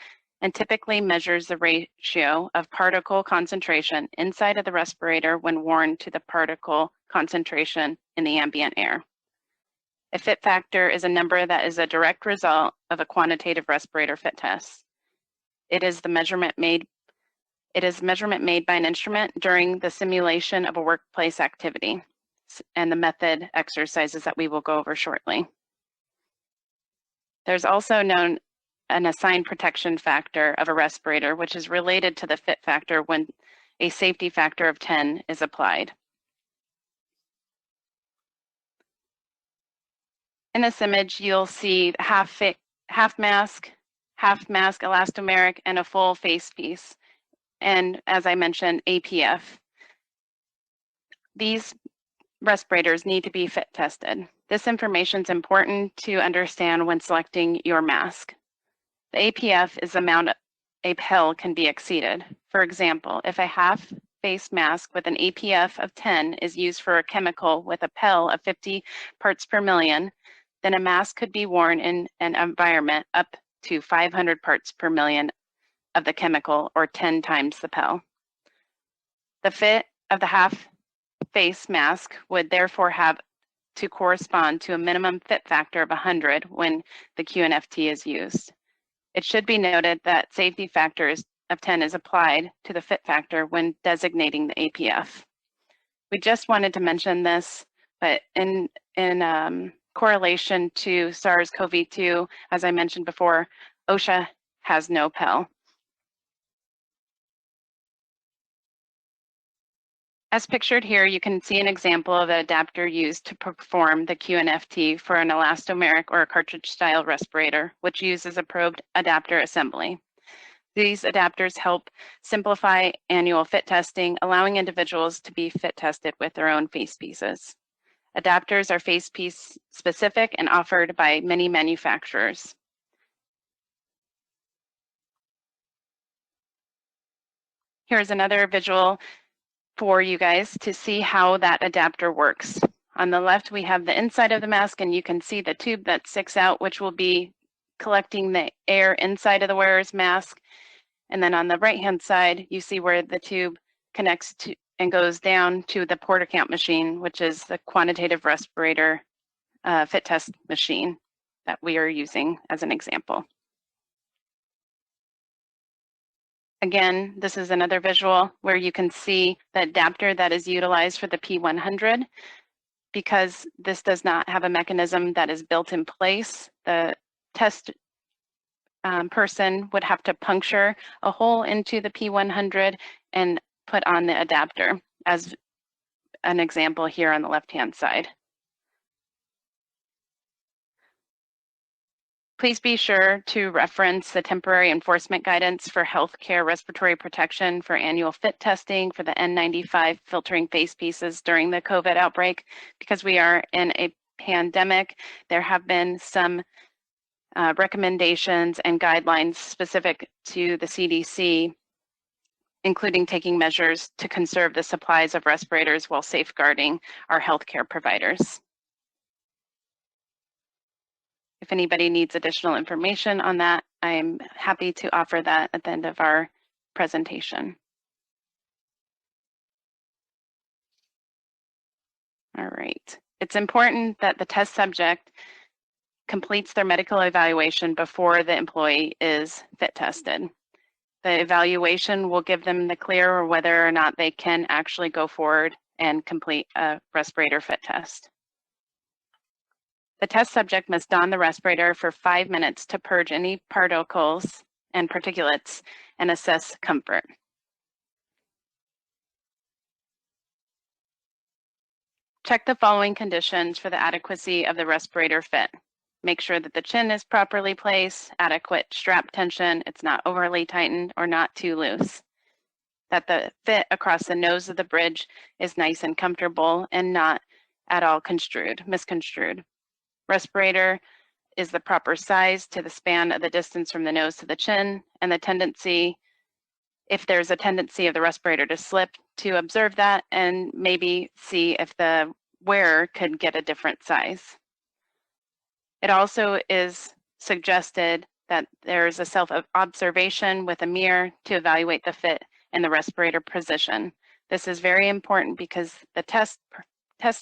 and typically measures the ratio of particle concentration inside of the respirator when worn to the particle concentration in the ambient air. A fit factor is a number that is a direct result of a quantitative respirator fit test. It is measurement made by an instrument during the simulation of a workplace activity and the method exercises that we will go over shortly. There's also known an assigned protection factor of a respirator, which is related to the fit factor when a safety factor of 10 is applied. In this image, you'll see half mask elastomeric, and a full face piece. And as I mentioned, APF. These respirators need to be fit tested. This information is important to understand when selecting your mask. The APF is the amount a pill can be exceeded. For example, if a half face mask with an APF of 10 is used for a chemical with a pill of 50 parts per million, then a mask could be worn in an environment up to 500 parts per million of the chemical, or 10 times the pill. The fit of the half face mask would therefore have to correspond to a minimum fit factor of 100 when the QNFT is used. It should be noted that safety factors of 10 is applied to the fit factor when designating the APF. We just wanted to mention this, but in correlation to SARS-CoV-2, as I mentioned before, OSHA has no pill. As pictured here, you can see an example of an adapter used to perform the QNFT for an elastomeric or a cartridge-style respirator, which uses a probed adapter assembly. These adapters help simplify annual fit testing, allowing individuals to be fit tested with their own face pieces. Adapters are face piece specific and offered by many manufacturers. Here's another visual for you guys to see how that adapter works. On the left, we have the inside of the mask, and you can see the tube that sticks out, which will be collecting the air inside of the wearer's mask. And then on the right-hand side, you see where the tube connects to and goes down to the porta count machine, which is the quantitative respirator fit test machine that we are using as an example. Again, this is another visual where you can see the adapter that is utilized for the P100. Because this does not have a mechanism that is built in place, the test person would have to puncture a hole into the P100 and put on the adapter, as an example here on the left-hand side. Please be sure to reference the temporary enforcement guidance for healthcare respiratory protection for annual fit testing for the N95 filtering face pieces during the COVID outbreak. Because we are in a pandemic, there have been some recommendations and guidelines specific to the CDC, including taking measures to conserve the supplies of respirators while safeguarding our healthcare providers. If anybody needs additional information on that, I'm happy to offer that at the end of our presentation. All right. It's important that the test subject completes their medical evaluation before the employee is fit tested. The evaluation will give them the clear whether or not they can actually go forward and complete a respirator fit test. The test subject must don the respirator for 5 minutes to purge any particles and particulates and assess comfort. Check the following conditions for the adequacy of the respirator fit. Make sure that the chin is properly placed, adequate strap tension, it's not overly tightened or not too loose. That the fit across the nose of the bridge is nice and comfortable and not at all misconstrued. Respirator is the proper size to the span of the distance from the nose to the chin, and the tendency, if there's a tendency of the respirator to slip, to observe that and maybe see if the wearer could get a different size. It also is suggested that there's a self-observation with a mirror to evaluate the fit and the respirator position. This is very important because the test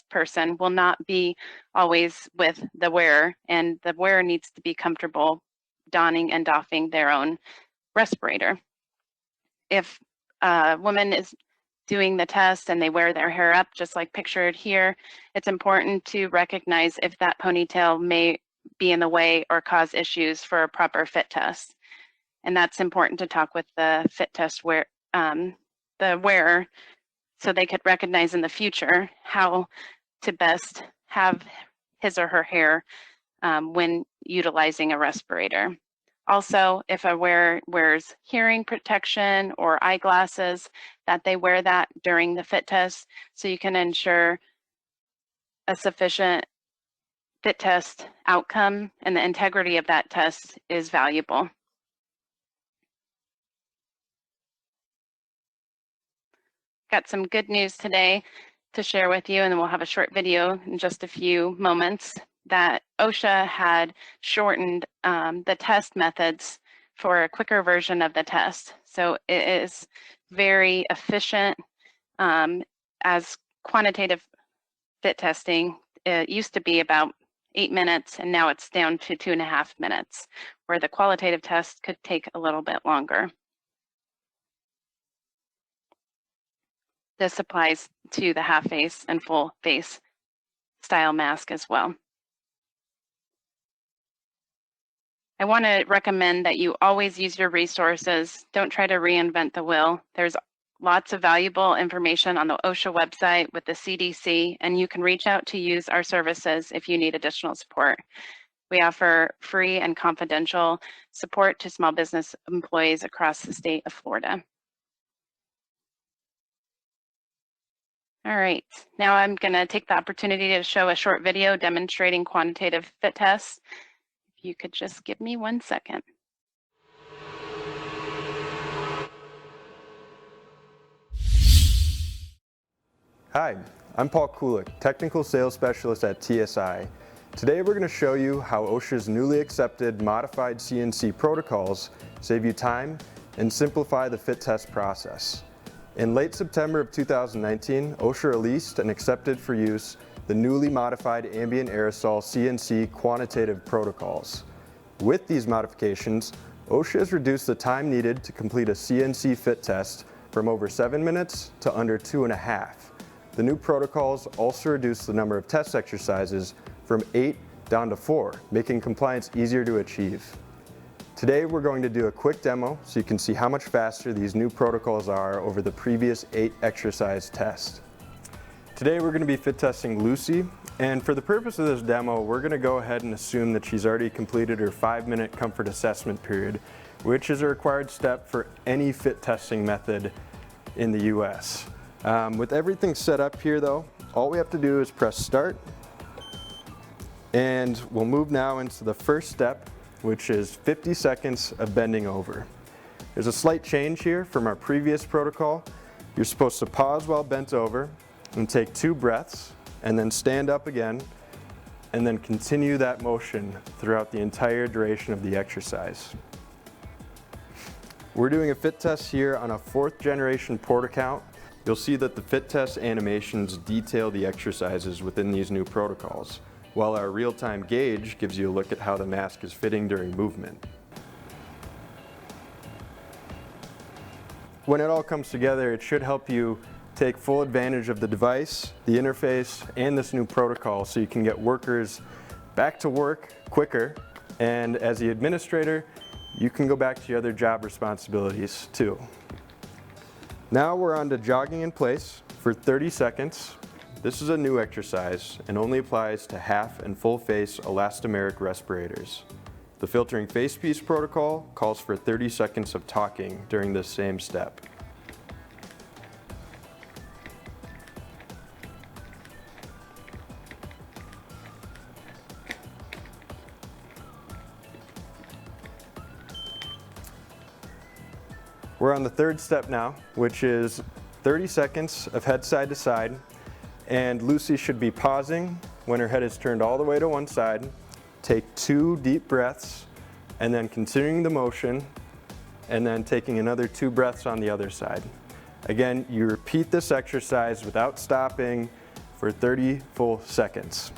person will not be always with the wearer, and the wearer needs to be comfortable donning and doffing their own respirator. If a woman is doing the test and they wear their hair up, just like pictured here, it's important to recognize if that ponytail may be in the way or cause issues for a proper fit test. And that's important to talk with the fit test the wearer, so they could recognize in the future how to best have his or her hair when utilizing a respirator. Also, if a wearer wears hearing protection or eyeglasses, that they wear that during the fit test so you can ensure a sufficient fit test outcome, and the integrity of that test is valuable. got some good news today to share with you, and then we'll have a short video in just a few moments, that OSHA had shortened the test methods for a quicker version of the test. So it is very efficient. As quantitative fit testing, it used to be about 8 minutes, and now it's down to 2.5 minutes, where the qualitative test could take a little bit longer. This applies to the half face and full face style mask as well. I want to recommend that you always use your resources. Don't try to reinvent the wheel. There's lots of valuable information on the OSHA website with the CDC, and you can reach out to use our services if you need additional support. We offer free and confidential support to small business employees across the state of Florida. All right, now I'm going to take the opportunity to show a short video demonstrating quantitative fit tests. If you could just give me 1 second. Hi, I'm Paul Kulik, Technical Sales Specialist at TSI. Today we're going to show you how OSHA's newly accepted modified CNC protocols save you time and simplify the fit test process. In late September of 2019, OSHA released and accepted for use the newly modified ambient aerosol CNC quantitative protocols. With these modifications, OSHA has reduced the time needed to complete a CNC fit test from over 7 minutes to under 2.5. The new protocols also reduce the number of test exercises from 8 down to 4, making compliance easier to achieve. Today we're going to do a quick demo so you can see how much faster these new protocols are over the previous 8 exercise tests. Today we're going to be fit testing Lucy, and for the purpose of this demo we're going to go ahead and assume that she's already completed her 5-minute comfort assessment period, which is a required step for any fit testing method in the US. With everything set up here though, all we have to do is press start, and we'll move now into the first step, which is 50 seconds of bending over. There's a slight change here from our previous protocol. You're supposed to pause while bent over and take 2 breaths and then stand up again and then continue that motion throughout the entire duration of the exercise. We're doing a fit test here on a 4th generation port account. You'll see that the fit test animations detail the exercises within these new protocols, while our real-time gauge gives you a look at how the mask is fitting during movement. When it all comes together, it should help you take full advantage of the device, the interface, and this new protocol so you can get workers back to work quicker, and as the administrator, you can go back to your other job responsibilities too. Now we're on to jogging in place for 30 seconds. This is a new exercise and only applies to half and full face elastomeric respirators. The filtering face piece protocol calls for 30 seconds of talking during this same step. We're on the 3rd step now, which is 30 seconds of head side to side. And Lucy should be pausing when her head is turned all the way to one side, take 2 deep breaths, and then continuing the motion, and then taking another 2 breaths on the other side. Again, you repeat this exercise without stopping for 30 full seconds.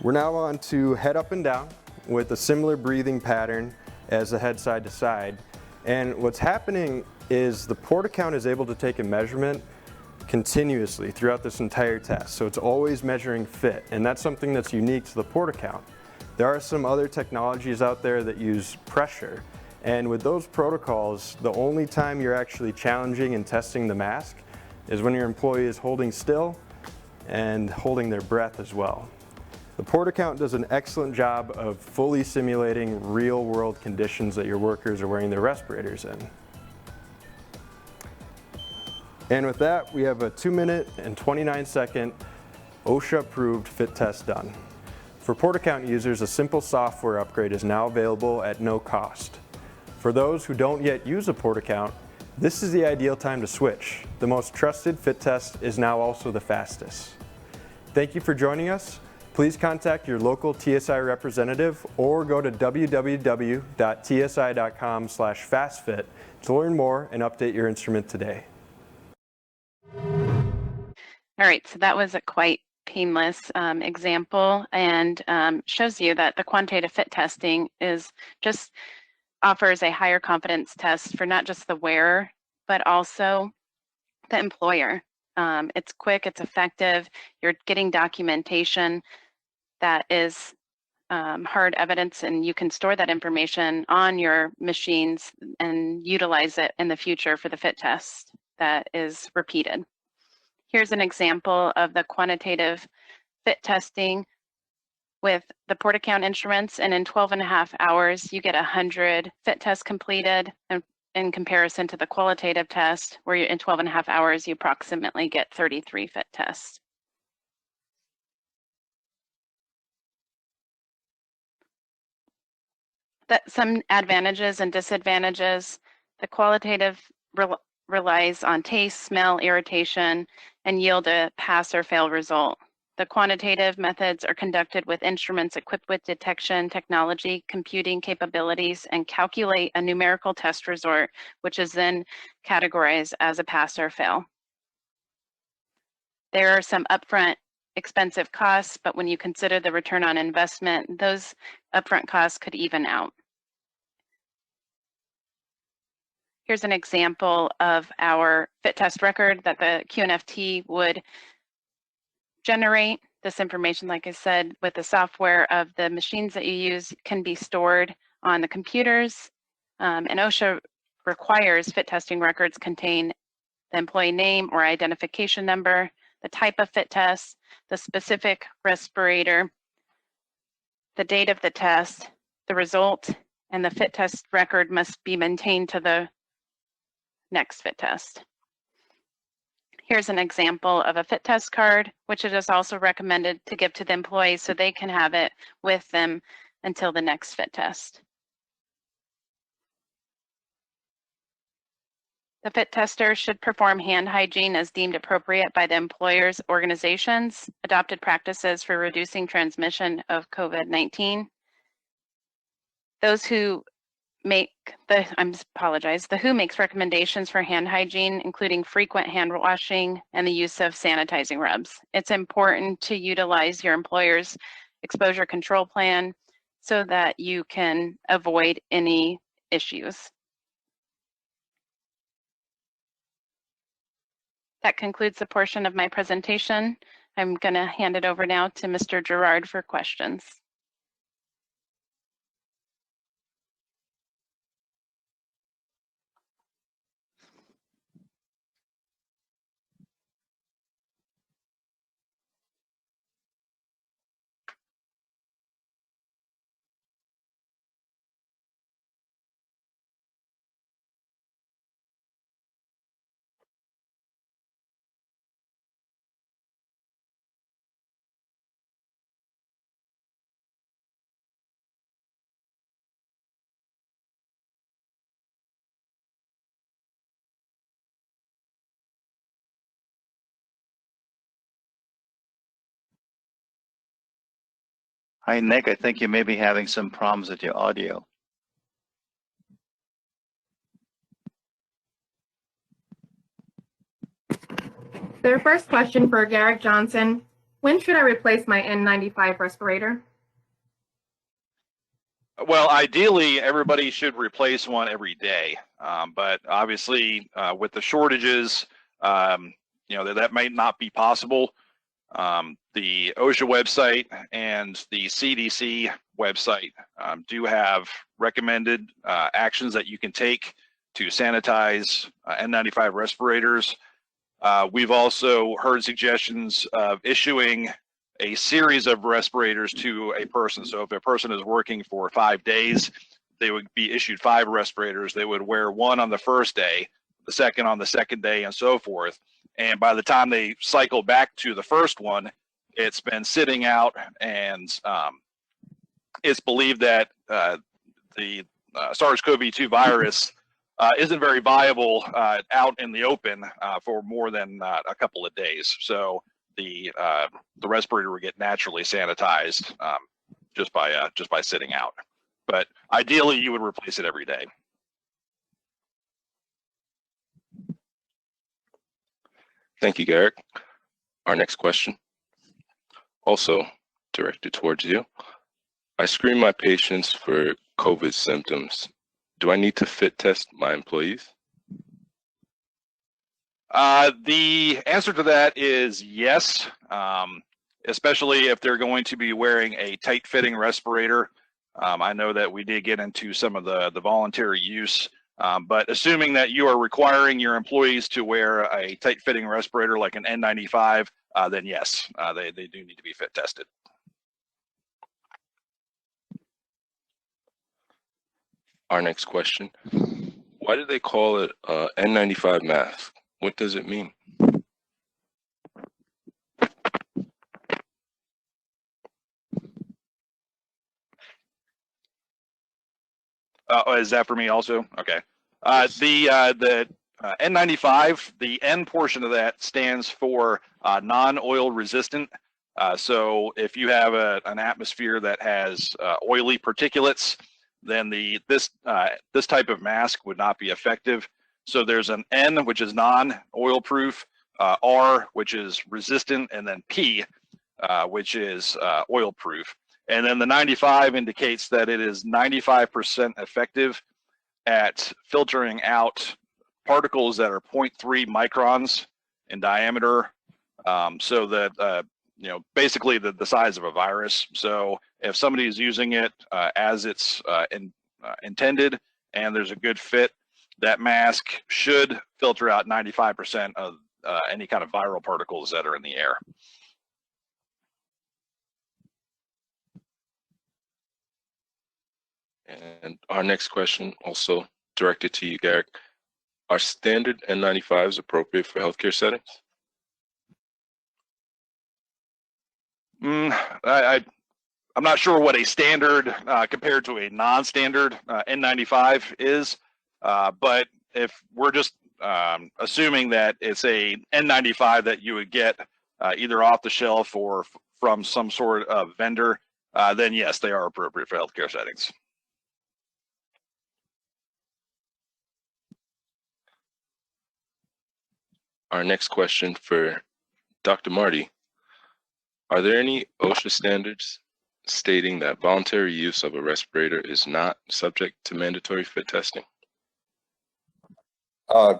We're now on to head up and down with a similar breathing pattern as the head side to side. And what's happening is the port account is able to take a measurement continuously throughout this entire test. So it's always measuring fit, and that's something that's unique to the port account. There are some other technologies out there that use pressure, and with those protocols, the only time you're actually challenging and testing the mask is when your employee is holding still and holding their breath as well. The port account does an excellent job of fully simulating real-world conditions that your workers are wearing their respirators in. And with that, we have a 2-minute and 29-second OSHA-approved fit test done. For port account users, a simple software upgrade is now available at no cost. For those who don't yet use a port account, this is the ideal time to switch. The most trusted fit test is now also the fastest. Thank you for joining us. Please contact your local TSI representative or go to www.tsi.com/fastfit to learn more and update your instrument today. All right, so that was a quite painless example and shows you that the quantitative fit testing offers a higher confidence test for not just the wearer, but also the employer. It's quick, it's effective, you're getting documentation that is hard evidence, and you can store that information on your machines and utilize it in the future for the fit test that is repeated. Here's an example of the quantitative fit testing with the port account instruments, and in 12.5 hours, you get 100 fit tests completed, and in comparison to the qualitative test, where in 12.5 hours, you approximately get 33 fit tests. Some advantages and disadvantages. The qualitative relies on taste, smell, irritation, and yield a pass or fail result. The quantitative methods are conducted with instruments equipped with detection technology, computing capabilities, and calculate a numerical test result, which is then categorized as a pass or fail. There are some upfront expensive costs, but when you consider the return on investment, those upfront costs could even out. Here's an example of our fit test record that the QNFT would generate. This information, like I said, with the software of the machines that you use can be stored on the computers. And OSHA requires fit testing records contain the employee name or identification number, the type of fit test, the specific respirator, the date of the test, the result, and the fit test record must be maintained to the next fit test. Here's an example of a fit test card, which it is also recommended to give to the employees so they can have it with them until the next fit test. The fit tester should perform hand hygiene as deemed appropriate by the employer's organizations, adopted practices for reducing transmission of COVID-19. Those who the WHO makes recommendations for hand hygiene, including frequent hand washing and the use of sanitizing rubs. It's important to utilize your employer's exposure control plan so that you can avoid any issues. That concludes the portion of my presentation. I'm going to hand it over now to Mr. Gerard for questions. Hi, Nick. I think you may be having some problems with your audio. Their first question for Garrick Johnson: when should I replace my N95 respirator? Well, ideally, everybody should replace one every day. But obviously, with the shortages, that might not be possible. The OSHA website and the CDC website do have recommended actions that you can take to sanitize N95 respirators. We've also heard suggestions of issuing a series of respirators to a person. So if a person is working for 5 days, they would be issued 5 respirators. They would wear one on the first day, the second on the second day, and so forth. And by the time they cycle back to the first one, it's been sitting out, and it's believed that the SARS-CoV-2 virus isn't very viable out in the open for more than a couple of days. So the respirator will get naturally sanitized just by sitting out. But ideally, you would replace it every day. Thank you, Garrick. Our next question, also directed towards you. I screen my patients for COVID symptoms. Do I need to fit test my employees? The answer to that is yes, especially if they're going to be wearing a tight-fitting respirator. I know that we did get into some of the voluntary use, but assuming that you are requiring your employees to wear a tight-fitting respirator like an N95, then yes, they do need to be fit tested. Our next question, why do they call it N95 mask? What does it mean? Is that for me also? Okay. The N95, the N portion of that stands for non-oil resistant. So if you have an atmosphere that has oily particulates, then this type of mask would not be effective. So there's an N, which is non-oil proof, R, which is resistant, and then P, which is oil proof. And then the 95 indicates that it is 95% effective at filtering out particles that are 0.3 microns in diameter. So that, basically the size of a virus. So if somebody is using it as it's intended and there's a good fit, that mask should filter out 95% of any kind of viral particles that are in the air. And our next question, also directed to you, Garrick. Are standard N95s appropriate for healthcare settings? I'm not sure what a standard compared to a non-standard N95 is, but if we're just assuming that it's a N95 that you would get either off the shelf or from some sort of vendor, then yes, they are appropriate for healthcare settings. Our next question for Dr. Marty. Are there any OSHA standards stating that voluntary use of a respirator is not subject to mandatory fit testing?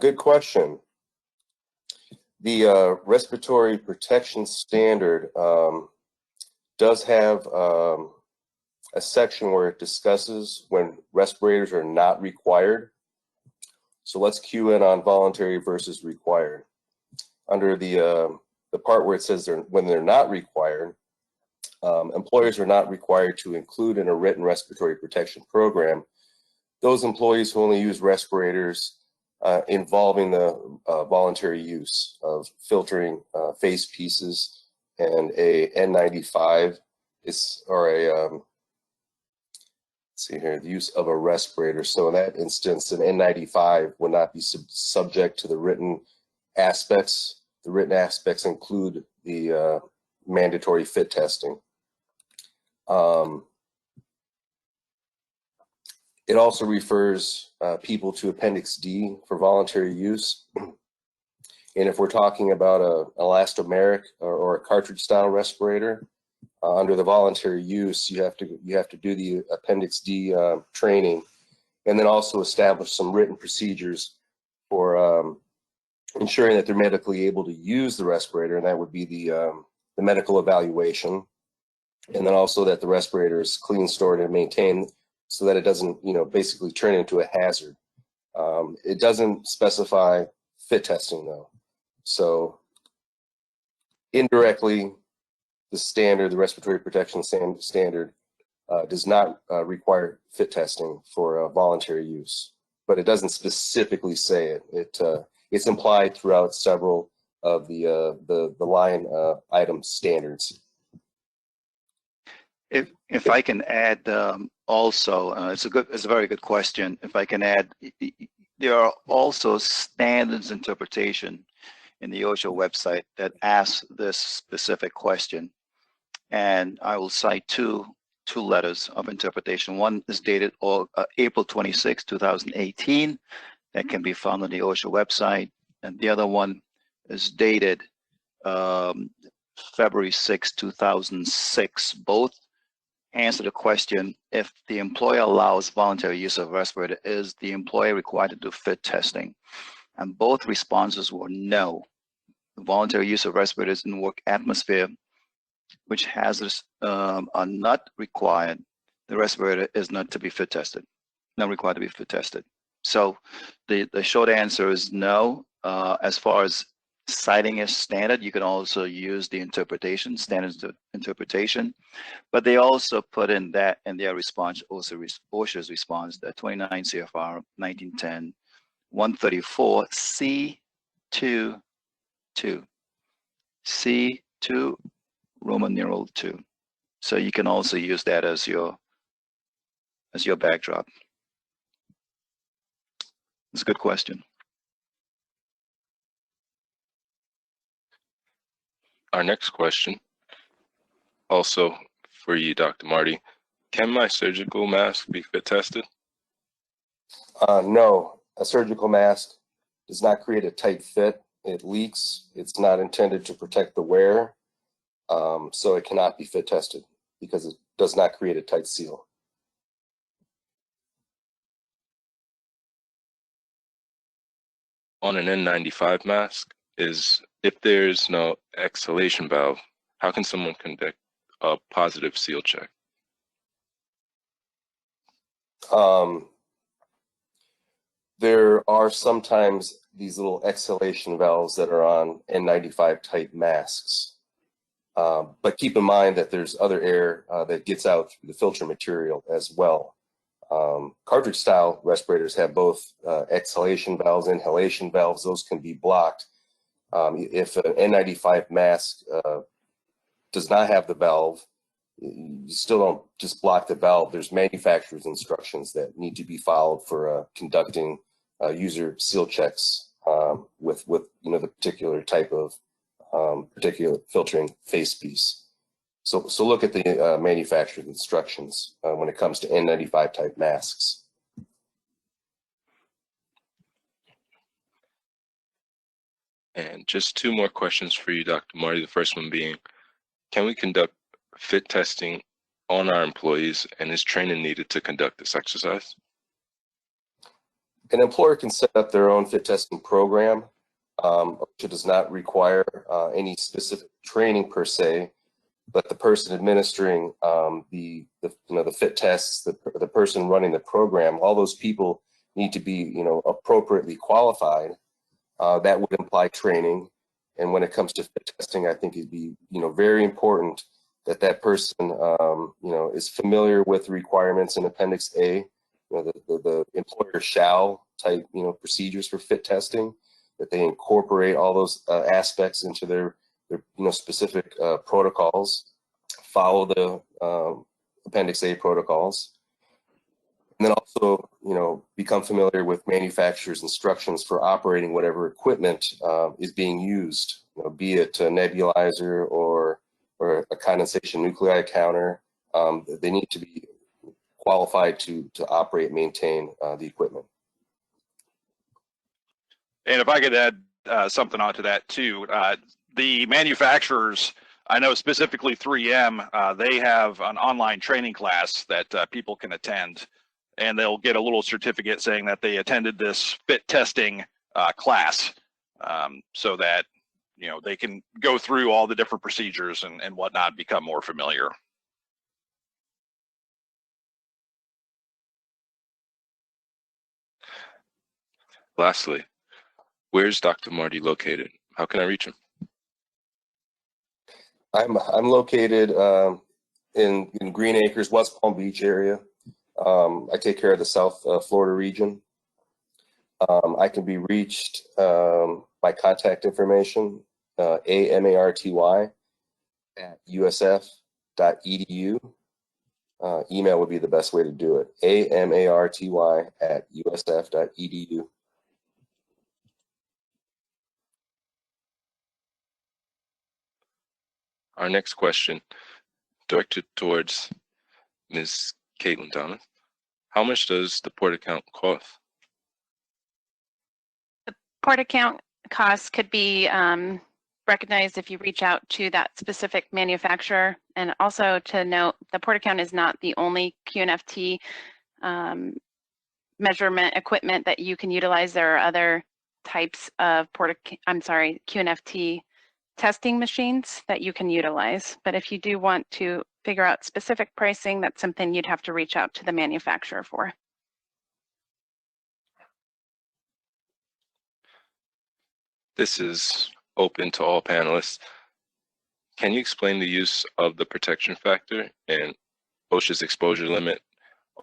Good question. The respiratory protection standard does have a section where it discusses when respirators are not required. So let's cue in on voluntary versus required. Under the part where it says when they're not required, employers are not required to include in a written respiratory protection program those employees who only use respirators involving the voluntary use of filtering face pieces and a N95 or a let's see here, the use of a respirator. So in that instance, an N95 would not be subject to the written aspects. The written aspects include the mandatory fit testing. It also refers people to Appendix D for voluntary use. And if we're talking about an elastomeric or a cartridge style respirator, under the voluntary use, you have to do the Appendix D training, and then also establish some written procedures for ensuring that they're medically able to use the respirator, and that would be the medical evaluation, and then also that the respirator is clean, stored, and maintained so that it doesn't, basically turn into a hazard. It doesn't specify fit testing though, so indirectly, the respiratory protection standard does not require fit testing for voluntary use, but it doesn't specifically say it. It's implied throughout several of the line item standards. If I can add also, it's a very good question. If I can add, there are also standards interpretation in the OSHA website that asks this specific question, and I will cite two letters of interpretation. One is dated April 26, 2018, that can be found on the OSHA website, and the other one is dated February 6, 2006. Both answer the question, if the employer allows voluntary use of respirator, is the employer required to do fit testing? And both responses were no. The voluntary use of respirators in work atmosphere, which hazards are not required. The respirator is not to be fit tested, not required to be fit tested. So the short answer is no. As far as citing a standard, you can also use the standards interpretation, but they also put in that in their response, also OSHA's response, that 29 CFR 1910 134 C2 C2 Roman numeral 2. So you can also use that as your backdrop. It's a good question. Our next question, also for you, Dr. Marty. Can my surgical mask be fit tested? No, a surgical mask does not create a tight fit. It leaks. It's not intended to protect the wearer, so it cannot be fit tested because it does not create a tight seal. On an N95 mask, if there's no exhalation valve, how can someone conduct a positive seal check? There are sometimes these little exhalation valves that are on N95 type masks. But keep in mind that there's other air that gets out through the filter material as well. Cartridge style respirators have both exhalation valves, inhalation valves. Those can be blocked. If an N95 mask does not have the valve, you still don't just block the valve. There's manufacturer's instructions that need to be followed for conducting user seal checks with the particular type of particular filtering face piece. So look at the manufacturer's instructions when it comes to N95 type masks. And just two more questions for you, Dr. Marty. The first one being, can we conduct fit testing on our employees, and is training needed to conduct this exercise? An employer can set up their own fit testing program. OSHA does not require any specific training per se, but the person administering the fit tests, the person running the program, all those people need to be appropriately qualified. That would imply training. And when it comes to fit testing, I think it'd be very important that that person is familiar with the requirements in Appendix A, the employer shall type procedures for fit testing, that they incorporate all those aspects into their specific protocols, follow the Appendix A protocols, and then also become familiar with manufacturer's instructions for operating whatever equipment is being used, be it a nebulizer or a condensation nuclei counter. They need to be qualified to operate and maintain the equipment. And if I could add something onto that too, the manufacturers, I know specifically 3M, they have an online training class that people can attend, and they'll get a little certificate saying that they attended this fit testing class, so that they can go through all the different procedures and whatnot, become more familiar. Lastly, where's Dr. Marty located? How can I reach him? I'm located in Green Acres, West Palm Beach area. I take care of the South Florida region. I can be reached by contact information, AMARTY at usf.edu. email would be the best way to do it. amarty@usf.edu. Our next question, directed towards Ms. Caitlin Thomas. How much does the port account cost? The port account costs could be recognized if you reach out to that specific manufacturer. And also to note, the port account is not the only QNFT measurement equipment that you can utilize. There are other types of QNFT testing machines that you can utilize. But if you do want to figure out specific pricing, that's something you'd have to reach out to the manufacturer for. This is open to all panelists. Can you explain the use of the protection factor and OSHA's exposure limit?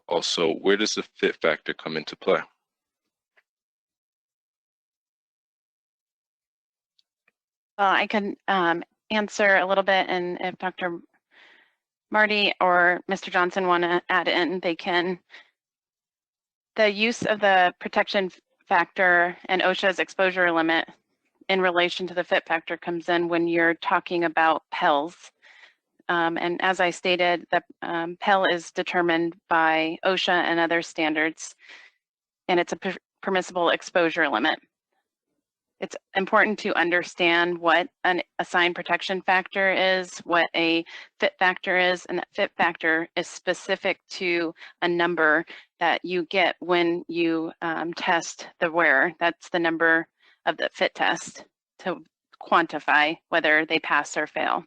Also, where does the fit factor come into play? Well, I can answer a little bit, and if Dr. Marty or Mr. Johnson want to add in, they can. The use of the protection factor and OSHA's exposure limit in relation to the fit factor comes in when you're talking about PELs. And as I stated, the PEL is determined by OSHA and other standards, and it's a permissible exposure limit. It's important to understand what an assigned protection factor is, what a fit factor is, and that fit factor is specific to a number that you get when you test the wearer. That's the number of the fit test to quantify whether they pass or fail.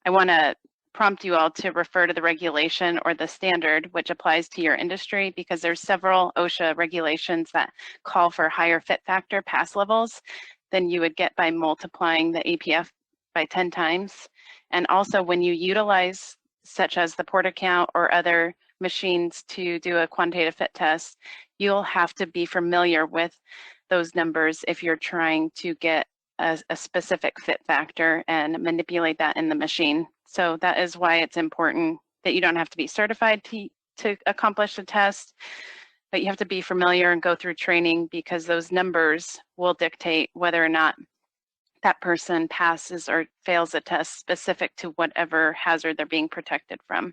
I want to prompt you all to refer to the regulation or the standard which applies to your industry, because there's several OSHA regulations that call for higher fit factor pass levels than you would get by multiplying the APF by 10 times. And also when you utilize such as the port account or other machines to do a quantitative fit test, you'll have to be familiar with those numbers if you're trying to get a specific fit factor and manipulate that in the machine. So that is why it's important that you don't have to be certified to accomplish a test, but you have to be familiar and go through training, because those numbers will dictate whether or not that person passes or fails a test specific to whatever hazard they're being protected from.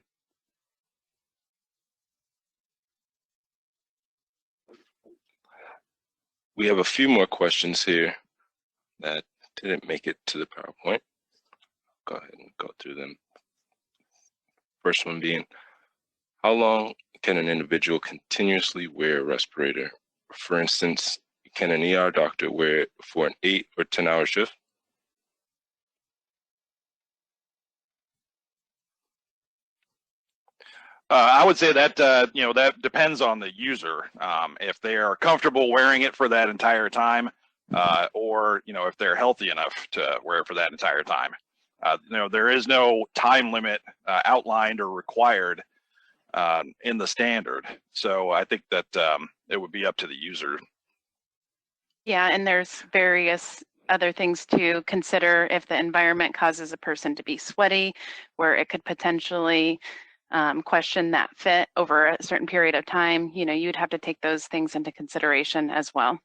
We have a few more questions here that didn't make it to the PowerPoint. Go ahead and go through them. First one being, how long can an individual continuously wear a respirator? For instance, can an ER doctor wear it for an 8 or 10-hour shift? I would say that that depends on the user. If they are comfortable wearing it for that entire time, or if they're healthy enough to wear it for that entire time. There is no time limit outlined or required in the standard. So I think that it would be up to the user. Yeah, and there's various other things to consider. If the environment causes a person to be sweaty, where it could potentially question that fit over a certain period of time, you'd have to take those things into consideration as well.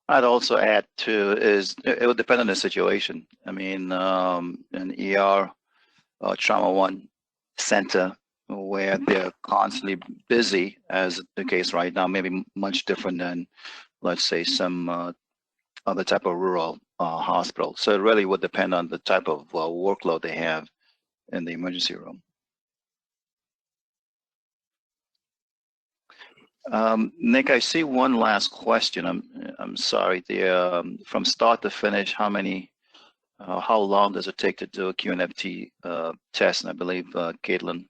I'd also add to is it would depend on the situation. I mean, an ER trauma 1 center where they're constantly busy, as the case right now, maybe much different than, let's say, some other type of rural hospital. So it really would depend on the type of workload they have in the emergency room. Nick, I see one last question. I'm sorry. From start to finish, how long does it take to do a QNFT test? And I believe Caitlin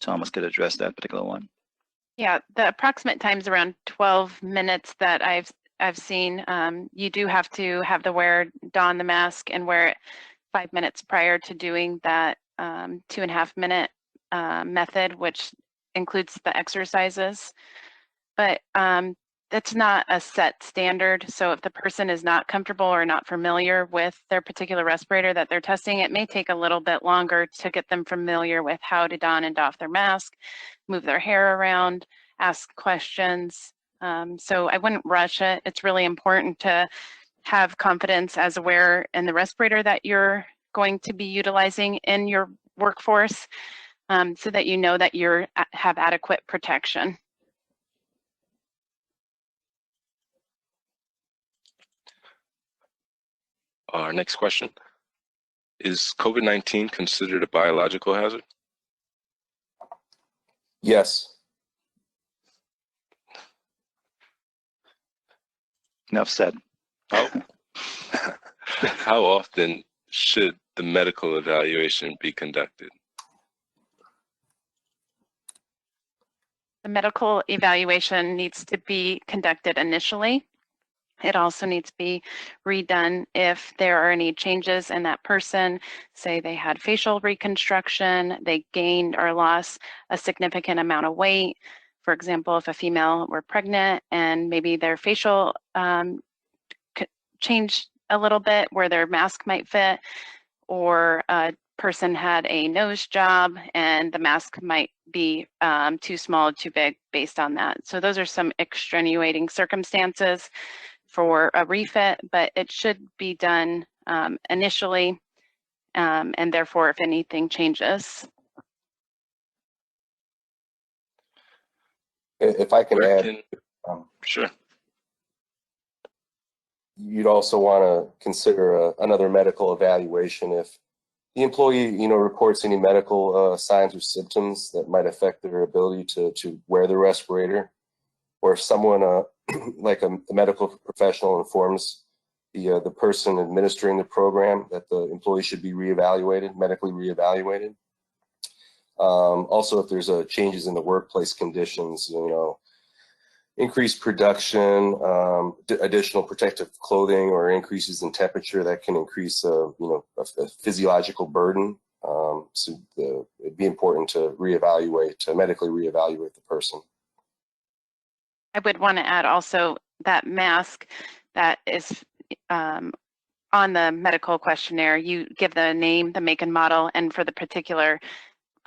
Thomas could address that particular one. Yeah, the approximate time is around 12 minutes that I've seen. You do have to have the wearer don the mask and wear it 5 minutes prior to doing that 2.5 minute method, which includes the exercises. But That's not a set standard. So if the person is not comfortable or not familiar with their particular respirator that they're testing, it may take a little bit longer to get them familiar with how to don and doff their mask, move their hair around, ask questions. So I wouldn't rush it. It's really important to have confidence as a wearer in the respirator that you're going to be utilizing in your workforce, so that you know that you have adequate protection. Our next question, is COVID-19 considered a biological hazard? Yes. Enough said. How often should the medical evaluation be conducted? The medical evaluation needs to be conducted initially. It also needs to be redone if there are any changes in that person. Say they had facial reconstruction, they gained or lost a significant amount of weight. For example, if a female were pregnant and maybe their facial changed a little bit where their mask might fit, or a person had a nose job and the mask might be too small, too big based on that. So those are some extenuating circumstances for a refit, but it should be done initially, and therefore if anything changes. If I can add, Sure. You'd also want to consider another medical evaluation if the employee, reports any medical signs or symptoms that might affect their ability to wear the respirator, or if someone like a medical professional informs the person administering the program that the employee should be reevaluated, medically reevaluated. Also, if there's changes in the workplace conditions, increased production, additional protective clothing, or increases in temperature that can increase, a physiological burden. So it'd be important to medically reevaluate the person. I would want to add also that mask that is on the medical questionnaire, you give the name, the make and model, and for the particular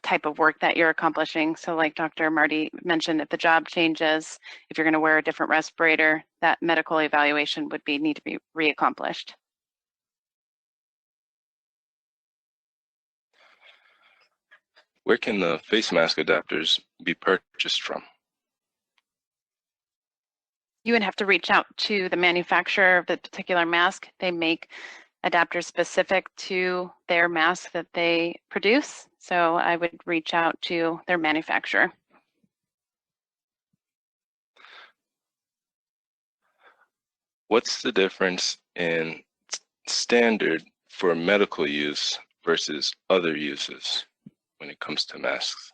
type of work that you're accomplishing. So like Dr. Marty mentioned, if the job changes, if you're going to wear a different respirator, that medical evaluation would need to be reaccomplished. Where can the face mask adapters be purchased from? You would have to reach out to the manufacturer of the particular mask. They make adapters specific to their mask that they produce. So I would reach out to their manufacturer. What's the difference in standard for medical use versus other uses when it comes to masks?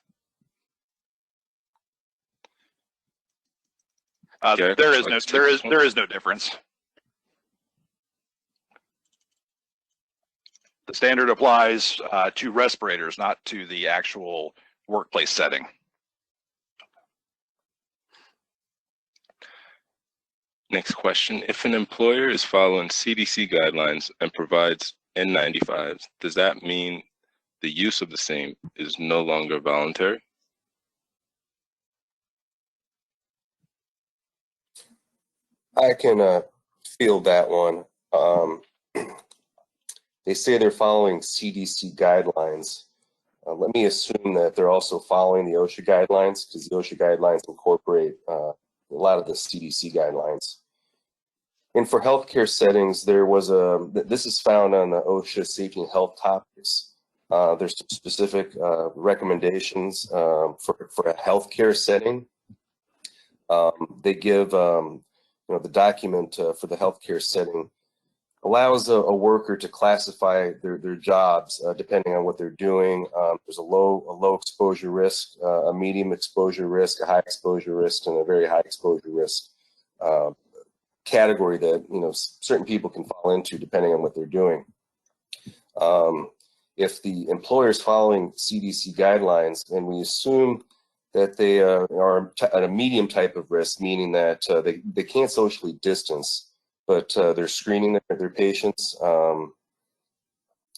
There is no difference. The standard applies to respirators, not to the actual workplace setting. Next question. If an employer is following CDC guidelines and provides N95s, does that mean the use of the same is no longer voluntary? I can field that one. They say they're following CDC guidelines. Let me assume that they're also following the OSHA guidelines, because the OSHA guidelines incorporate a lot of the CDC guidelines. And for healthcare settings, this is found on the OSHA safety and health topics. There's specific recommendations for a healthcare setting. They give, the document for the healthcare setting allows a worker to classify their jobs depending on what they're doing. There's a low exposure risk, a medium exposure risk, a high exposure risk, and a very high exposure risk category that certain people can fall into depending on what they're doing. If the employer is following CDC guidelines, and we assume that they are at a medium type of risk, meaning that they can't socially distance, but they're screening their patients.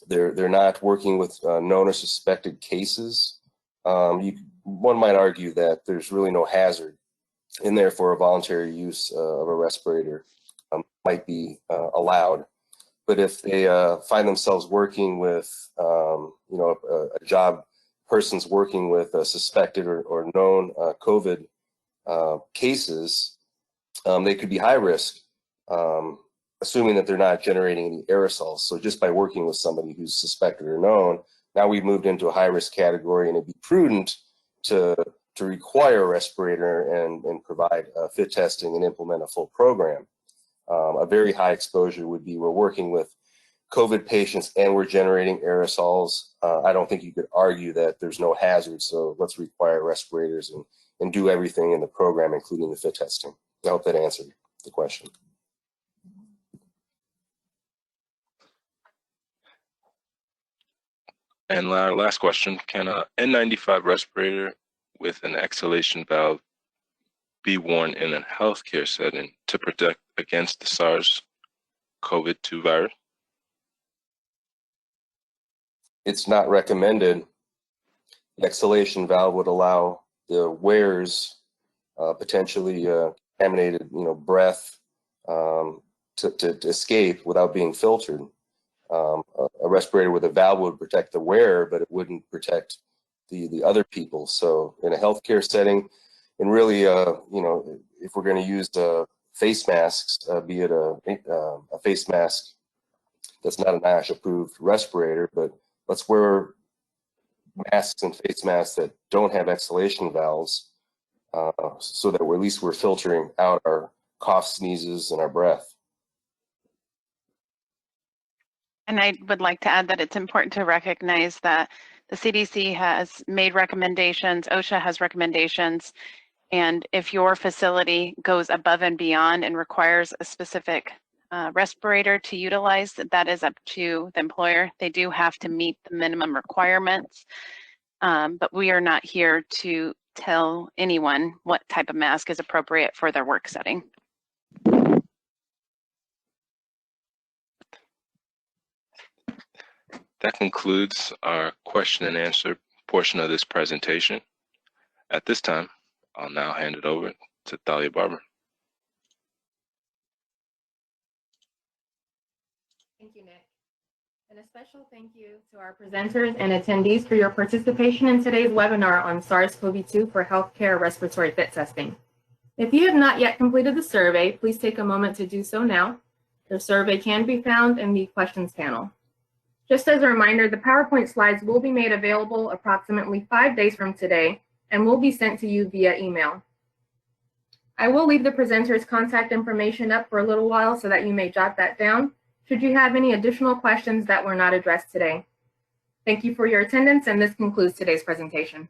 They're not working with known or suspected cases. One might argue that there's really no hazard, and therefore a voluntary use of a respirator might be allowed. But if they find themselves working with, a job person's working with suspected or known COVID cases, they could be high risk, assuming that they're not generating any aerosols. So just by working with somebody who's suspected or known, now we've moved into a high risk category, and it'd be prudent to require a respirator and provide fit testing and implement a full program. A very high exposure would be we're working with COVID patients and we're generating aerosols. I don't think you could argue that there's no hazard, so let's require respirators and do everything in the program, including the fit testing. I hope that answered the question. And our last question, can a N95 respirator with an exhalation valve be worn in a healthcare setting to protect against the SARS CoV2 virus? It's not recommended. The exhalation valve would allow the wearer's potentially contaminated, breath to escape without being filtered. A respirator with a valve would protect the wearer, but it wouldn't protect the other people. So in a healthcare setting, and really, if we're going to use face masks, be it a face mask that's not a NIOSH approved respirator, but let's wear masks and face masks that don't have exhalation valves, so that at least we're filtering out our cough, sneezes, and our breath. And I would like to add that it's important to recognize that the CDC has made recommendations, OSHA has recommendations, and if your facility goes above and beyond and requires a specific respirator to utilize, that is up to the employer. They do have to meet the minimum requirements, but we are not here to tell anyone what type of mask is appropriate for their work setting. That concludes our question and answer portion of this presentation. At this time, I'll now hand it over to Thalia Barber. Thank you, Nick. And a special thank you to our presenters and attendees for your participation in today's webinar on SARS-CoV-2 for healthcare respiratory fit testing. If you have not yet completed the survey, please take a moment to do so now. The survey can be found in the questions panel. Just as a reminder, the PowerPoint slides will be made available approximately 5 days from today and will be sent to you via email. I will leave the presenters' contact information up for a little while so that you may jot that down should you have any additional questions that were not addressed today. Thank you for your attendance, and this concludes today's presentation.